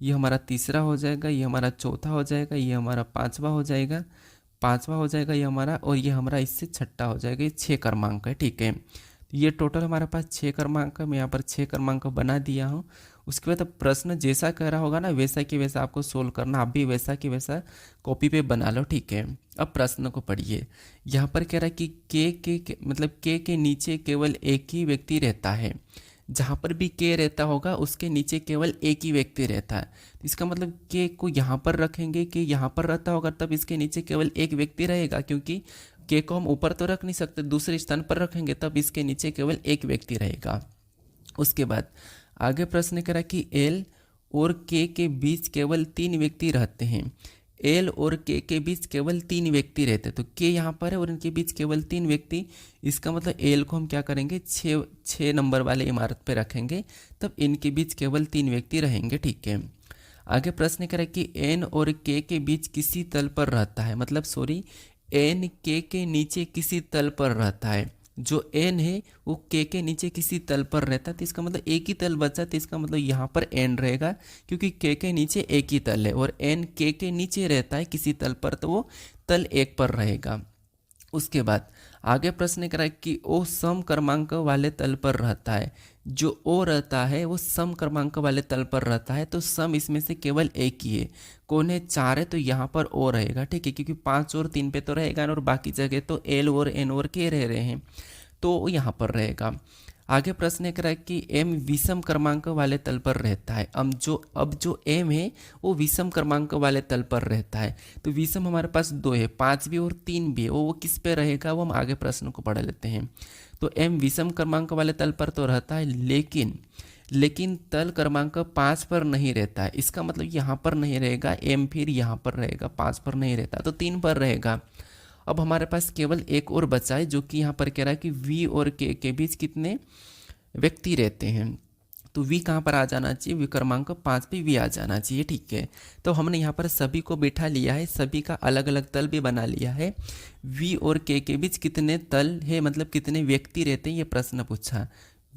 ये हमारा तीसरा हो जाएगा, ये हमारा चौथा हो जाएगा, ये हमारा पांचवा हो जाएगा, ये हमारा, और ये हमारा इससे छठा हो जाएगा। ये 6 क्रमांक है, ठीक है। तो ये टोटल हमारे पास 6 क्रमांक है। मैं यहाँ पर 6 क्रमांक बना दिया हूँ। उसके बाद अब प्रश्न जैसा कह रहा होगा ना वैसा कि वैसा आपको सोल्व करना, आप भी वैसा कि वैसा कॉपी पे बना लो, ठीक है। अब प्रश्न को पढ़िए। यहाँ पर कह रहा है कि मतलब के नीचे केवल एक ही व्यक्ति रहता है। जहाँ पर भी के रहता होगा उसके नीचे केवल एक ही व्यक्ति रहता है। तो इसका मतलब के को यहाँ पर रखेंगे, कि यहाँ पर रहता होगा तब इसके नीचे केवल एक व्यक्ति रहेगा, क्योंकि के को हम ऊपर तो रख नहीं सकते, दूसरे स्थान पर रखेंगे तब इसके नीचे केवल एक व्यक्ति रहेगा। उसके बाद आगे प्रश्न करा कि एल और के बीच केवल 3 व्यक्ति रहते हैं। एल और के बीच केवल 3 व्यक्ति रहते हैं। तो के यहाँ पर है और इनके बीच केवल 3 व्यक्ति, इसका मतलब एल को हम क्या करेंगे, 6 नंबर वाले इमारत पे रखेंगे, तब इनके बीच केवल 3 व्यक्ति रहेंगे, ठीक है। आगे प्रश्न करें कि एन और के बीच किसी तल पर रहता है, मतलब सॉरी, एन के नीचे किसी तल पर रहता है। जो एन है वो के नीचे किसी तल पर रहता है, तो इसका मतलब एक ही तल बचा, तो इसका मतलब यहाँ पर एन रहेगा, क्योंकि के नीचे एक ही तल है और एन के नीचे रहता है किसी तल पर, तो वो तल 1 पर रहेगा। उसके बाद आगे प्रश्न करा कि ओ सम क्रमांक वाले तल पर रहता है। जो ओ रहता है वो सम क्रमांक वाले तल पर रहता है, तो सम इसमें से केवल एक ही है। कौन है, 4 है, तो यहाँ पर ओ रहेगा, ठीक है, क्योंकि 5 और 3 पे तो रहेगा और बाकी जगह तो एल और एन और के रह रहे हैं, तो यहाँ पर रहेगा। आगे प्रश्न करा है कि एम विषम क्रमांक वाले तल पर रहता है। अब जो एम है वो विषम क्रमांक वाले तल पर रहता है। तो विषम हमारे पास 2 है, 5 भी और 3 भी है, वो किस पे रहेगा वो हम आगे प्रश्न को पढ़ लेते हैं। तो एम विषम क्रमांक वाले तल पर तो रहता है, लेकिन तल क्रमांक 5 पर नहीं रहता है। इसका मतलब यहाँ पर नहीं रहेगा एम, फिर यहाँ पर रहेगा, 5 पर नहीं रहता तो 3 पर रहेगा। अब हमारे पास केवल एक और बचा है, जो कि यहाँ पर कह रहा है कि वी और के बीच कितने व्यक्ति रहते हैं। तो वी कहाँ पर आ जाना चाहिए, वी क्रमांक 5 पे वी आ जाना चाहिए, ठीक है। तो हमने यहाँ पर सभी को बिठा लिया है, सभी का अलग अलग तल भी बना लिया है। वी और के बीच कितने तल है, मतलब कितने व्यक्ति रहते हैं, ये प्रश्न पूछा।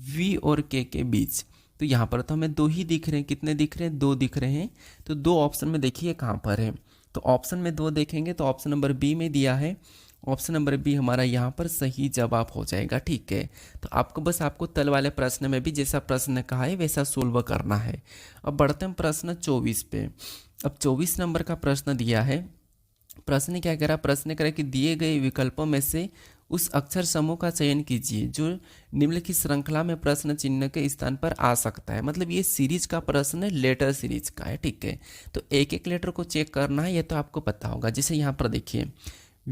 वी और के बीच, तो यहाँ पर तो हमें 2 ही दिख रहे हैं। कितने दिख रहे हैं, 2 दिख रहे हैं। तो 2 ऑप्शन में देखिए कहाँ पर है। तो ऑप्शन में 2 देखेंगे तो ऑप्शन नंबर बी में दिया है। ऑप्शन नंबर बी हमारा यहाँ पर सही जवाब हो जाएगा, ठीक है। तो आपको तल वाले प्रश्न में भी जैसा प्रश्न कहा है वैसा सोल्व करना है। अब बढ़ते हैं प्रश्न 24 पे। अब 24 नंबर का प्रश्न दिया है। प्रश्न क्या कह रहा है, प्रश्न कह रहा है कि दिए गए विकल्पों में से उस अक्षर समूह का चयन कीजिए जो निम्नलिखित श्रृंखला में प्रश्न चिन्ह के स्थान पर आ सकता है। मतलब ये सीरीज का प्रश्न लेटर सीरीज का है, ठीक है। तो एक एक लेटर को चेक करना है, ये तो आपको पता होगा। जैसे यहाँ पर देखिए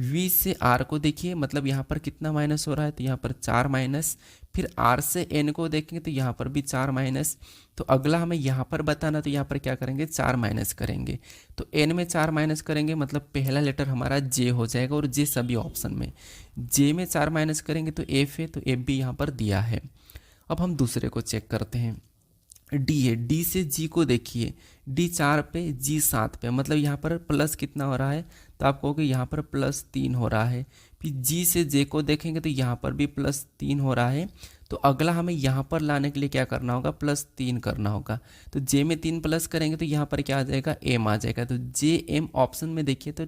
V से R को देखिए, मतलब यहाँ पर कितना माइनस हो रहा है, तो यहाँ पर 4 माइनस। फिर R से N को देखेंगे तो यहाँ पर भी 4 माइनस। तो अगला हमें यहाँ पर बताना, तो यहाँ पर क्या करेंगे, 4 माइनस करेंगे। तो N में 4 माइनस करेंगे, मतलब पहला लेटर हमारा J हो जाएगा, और J सभी ऑप्शन में। J में 4 माइनस करेंगे तो F है, तो F भी यहाँ पर दिया है। अब हम दूसरे को चेक करते हैं। डी है, डी से जी को देखिए, डी 4 पे, जी 7 पे, मतलब यहाँ पर प्लस कितना हो रहा है, तो आप कहोगे यहाँ पर +3 हो रहा है। फिर जी से जे को देखेंगे तो यहाँ पर भी +3 हो रहा है। तो अगला हमें यहाँ पर लाने के लिए क्या करना होगा, +3 करना होगा। तो जे में 3 प्लस करेंगे तो यहाँ पर क्या आ जाएगा, एम आ जाएगा। तो जे एम ऑप्शन में देखिए तो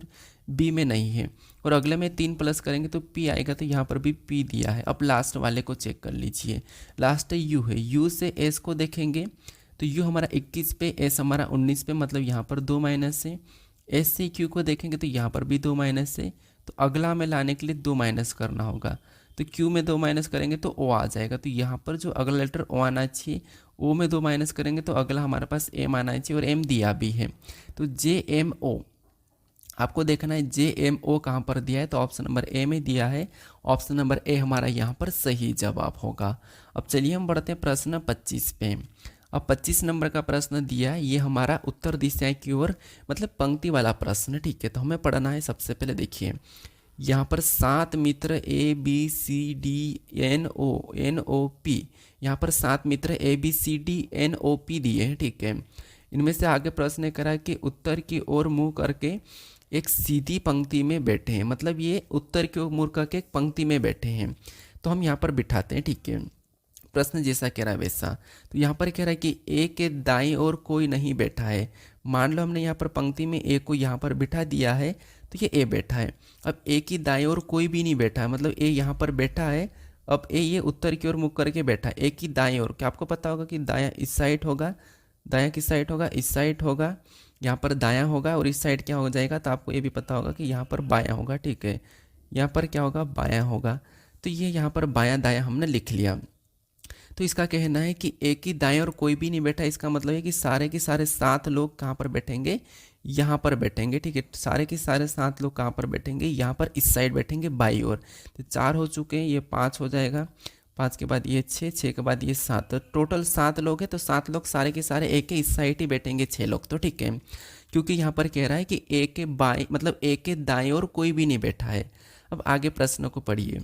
बी में नहीं है, और अगले में 3 प्लस करेंगे तो पी आएगा, तो यहाँ पर भी पी दिया है। अब लास्ट वाले को चेक कर लीजिए। लास्ट यू है, यू से एस को देखेंगे तो यू हमारा 21 पे, एस हमारा 19 पे, मतलब यहाँ पर 2 माइनस है। एस से क्यू को देखेंगे तो यहाँ पर भी 2 माइनस है। तो अगला हमें लाने के लिए 2 माइनस करना होगा। तो क्यू में 2 माइनस करेंगे तो ओ आ जाएगा। तो यहाँ पर जो अगला लेटर ओ आना चाहिए, ओ में 2 माइनस करेंगे तो अगला हमारे पास एम आना चाहिए, और एम दिया भी है। तो जे एम ओ आपको देखना है, जे एम ओ कहाँ पर दिया है, तो ऑप्शन नंबर ए में दिया है। ऑप्शन नंबर ए हमारा यहाँ पर सही जवाब होगा। अब चलिए हम बढ़ते हैं प्रश्न 25 पे। अब 25 नंबर का प्रश्न दिया है, ये हमारा उत्तर दिशा की ओर, मतलब पंक्ति वाला प्रश्न, ठीक है। तो हमें पढ़ना है। सबसे पहले देखिए यहाँ पर 7 मित्र ABCDNOP, यहाँ पर 7 मित्र ABCDNOP दिए हैं, ठीक है। इनमें से आगे प्रश्न करा है कि उत्तर की ओर मुंह करके एक सीधी पंक्ति में बैठे हैं, मतलब ये उत्तर की ओर मुंह करके एक पंक्ति में बैठे हैं। तो हम यहाँ पर बिठाते हैं, ठीक है। प्रश्न जैसा कह रहा है वैसा। तो यहाँ पर कह रहा है कि ए के दाईं ओर कोई नहीं बैठा है। मान लो हमने यहाँ पर पंक्ति में ए को यहाँ पर बिठा दिया है, तो ये ए बैठा है। अब ए की दाईं ओर कोई भी नहीं बैठा है, मतलब ए यहाँ पर बैठा है। अब ए ये उत्तर की ओर मुख करके बैठा है। ए की दाईं ओर, क्या आपको पता होगा कि दायां इस साइड होगा, दायां किस साइड होगा, इस साइड होगा, यहाँ पर दायां होगा, और इस साइड क्या हो जाएगा, तो आपको ये भी पता होगा कि यहाँ पर बायां होगा। ठीक है, यहाँ पर क्या होगा, बायां होगा। तो ये यहाँ पर बायां दायां हमने लिख लिया। तो इसका कहना है कि एक ही दाएं और कोई भी नहीं बैठा, इसका मतलब है कि सारे के सारे 7 लोग कहाँ पर बैठेंगे, यहाँ पर बैठेंगे। ठीक है, सारे के सारे 7 लोग कहाँ पर बैठेंगे, यहाँ पर इस साइड बैठेंगे बाई ओर। तो 4 हो चुके हैं, ये 5 हो जाएगा, 5 के बाद ये 6, 6 के बाद ये 7, तो टोटल 7 लोग हैं। तो 7 लोग सारे के सारे एक के इस साइड ही बैठेंगे, 6 लोग। तो ठीक है, क्योंकि यहाँ पर कह रहा है कि ए के बाएं मतलब ए के दाएं ओर कोई भी नहीं बैठा है। अब आगे प्रश्न को पढ़िए।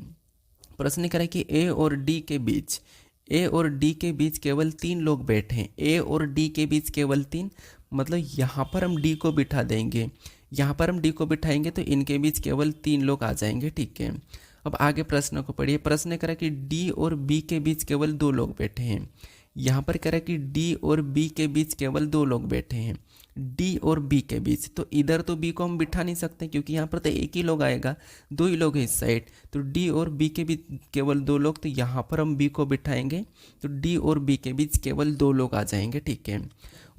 प्रश्न कह रहा है कि ए और डी के बीच, ए और डी के बीच केवल 3 लोग बैठे हैं। ए और डी के बीच केवल 3, मतलब यहाँ पर हम डी को बिठा देंगे, यहाँ पर हम डी को बिठाएंगे तो इनके बीच केवल 3 लोग आ जाएंगे। ठीक है, अब आगे प्रश्न को पढ़िए। प्रश्न कह रहा है कि डी और बी के बीच केवल 2 लोग बैठे हैं। यहाँ पर कह रहा है कि डी और बी के बीच केवल 2 लोग बैठे हैं, डी और बी के बीच। तो इधर तो बी को हम बिठा नहीं सकते क्योंकि यहाँ पर तो एक ही लोग आएगा, 2 ही लोग हैं इस साइड। तो डी और बी के बीच केवल 2 लोग, तो यहाँ पर हम बी को बिठाएंगे तो डी और बी के बीच केवल 2 लोग आ जाएंगे। ठीक है,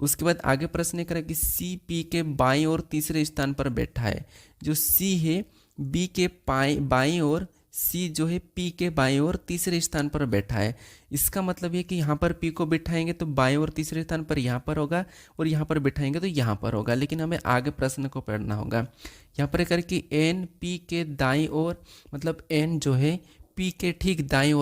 उसके बाद आगे प्रश्न करें कि सी पी के बाईं और तीसरे स्थान पर बैठा है। जो सी है बी के बाईं और, सी जो है पी के बाईं ओर तीसरे स्थान पर बैठा है। इसका मतलब ये कि यहाँ पर पी को बिठाएंगे तो बाईं ओर तीसरे स्थान पर यहाँ पर होगा, और यहाँ पर बिठाएंगे तो यहाँ पर होगा। लेकिन हमें आगे प्रश्न को पढ़ना होगा। यहाँ पर करके एन पी के दाईं ओर, मतलब एन जो है पी के ठीक दाईं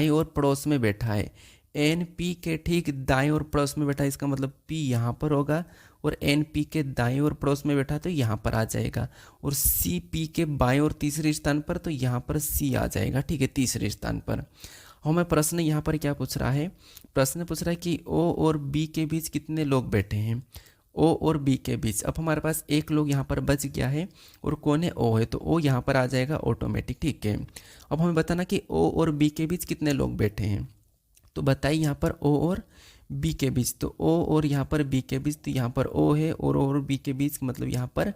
ओर पड़ोस में बैठा है। एन पी के ठीक दाईं ओर पड़ोस में बैठा है, इसका मतलब पी यहाँ पर होगा, और एन पी के दाईं ओर पड़ोस में बैठा तो यहाँ पर आ जाएगा। और सी पी के बाईं ओर तीसरे स्थान पर, तो यहाँ पर सी आ जाएगा। ठीक है, तीसरे स्थान पर। हमें प्रश्न यहाँ पर क्या पूछ रहा है, प्रश्न पूछ रहा है कि ओ और बी के बीच कितने लोग बैठे हैं। ओ और बी के बीच, अब हमारे पास एक लोग यहाँ पर बच गया है, और कौन है, ओ है, तो ओ यहाँ पर आ जाएगा ऑटोमेटिक। ठीक है, अब हमें बताना कि ओ और बी के बीच कितने लोग बैठे हैं। तो बताइए यहाँ पर ओ और बी के बीच, तो ओ और यहाँ पर बी के बीच, तो यहाँ पर ओ है और बी के बीच, मतलब यहाँ पर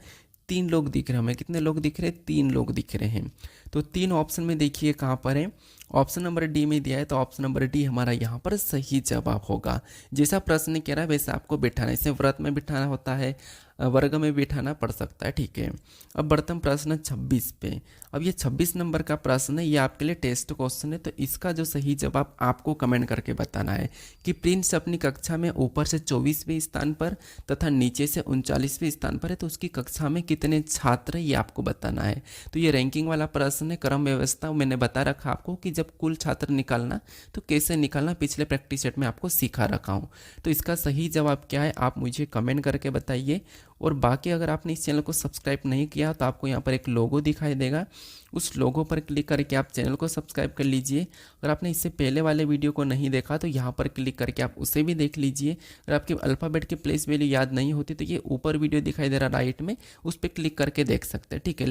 3 लोग दिख रहे हैं हमें। कितने लोग दिख रहे हैं, 3 लोग दिख रहे हैं। तो 3 ऑप्शन में देखिए कहाँ पर है, ऑप्शन नंबर डी में दिया है, तो ऑप्शन नंबर डी हमारा यहाँ पर सही जवाब होगा। जैसा प्रश्न कह रहा है वैसा आपको बिठाना है, इसे व्रत में बिठाना होता है, वर्ग में बिठाना पड़ सकता है। ठीक है, अब बढ़ते हैं प्रश्न 26 पे। अब ये 26 नंबर का प्रश्न है, ये आपके लिए टेस्ट क्वेश्चन है। तो इसका जो सही जवाब आपको कमेंट करके बताना है कि प्रिंस अपनी कक्षा में ऊपर से 24वें स्थान पर तथा नीचे से 39वें स्थान पर है, तो उसकी कक्षा में कितने छात्र हैं ये आपको बताना है। तो ये रैंकिंग वाला प्रश्न है, क्रम व्यवस्था मैंने बता रखा आपको कि जब कुल छात्र निकालना तो कैसे निकालना, पिछले प्रैक्टिस सेट में आपको सिखा रखा हूँ। तो इसका सही जवाब क्या है आप मुझे कमेंट करके बताइए। और बाकी अगर आपने इस चैनल को सब्सक्राइब नहीं किया तो आपको यहाँ पर एक लोगो दिखाई देगा, उस लोगो पर क्लिक करके आप चैनल को सब्सक्राइब कर लीजिए। अगर आपने इससे पहले वाले वीडियो को नहीं देखा तो यहाँ पर क्लिक करके आप उसे भी देख लीजिए। अगर आपके अल्फ़ाबेट की प्लेस वैल्यू याद नहीं होती तो ये ऊपर वीडियो दिखाई दे रहा राइट में, उस पर क्लिक करके देख सकते हैं। ठीक है।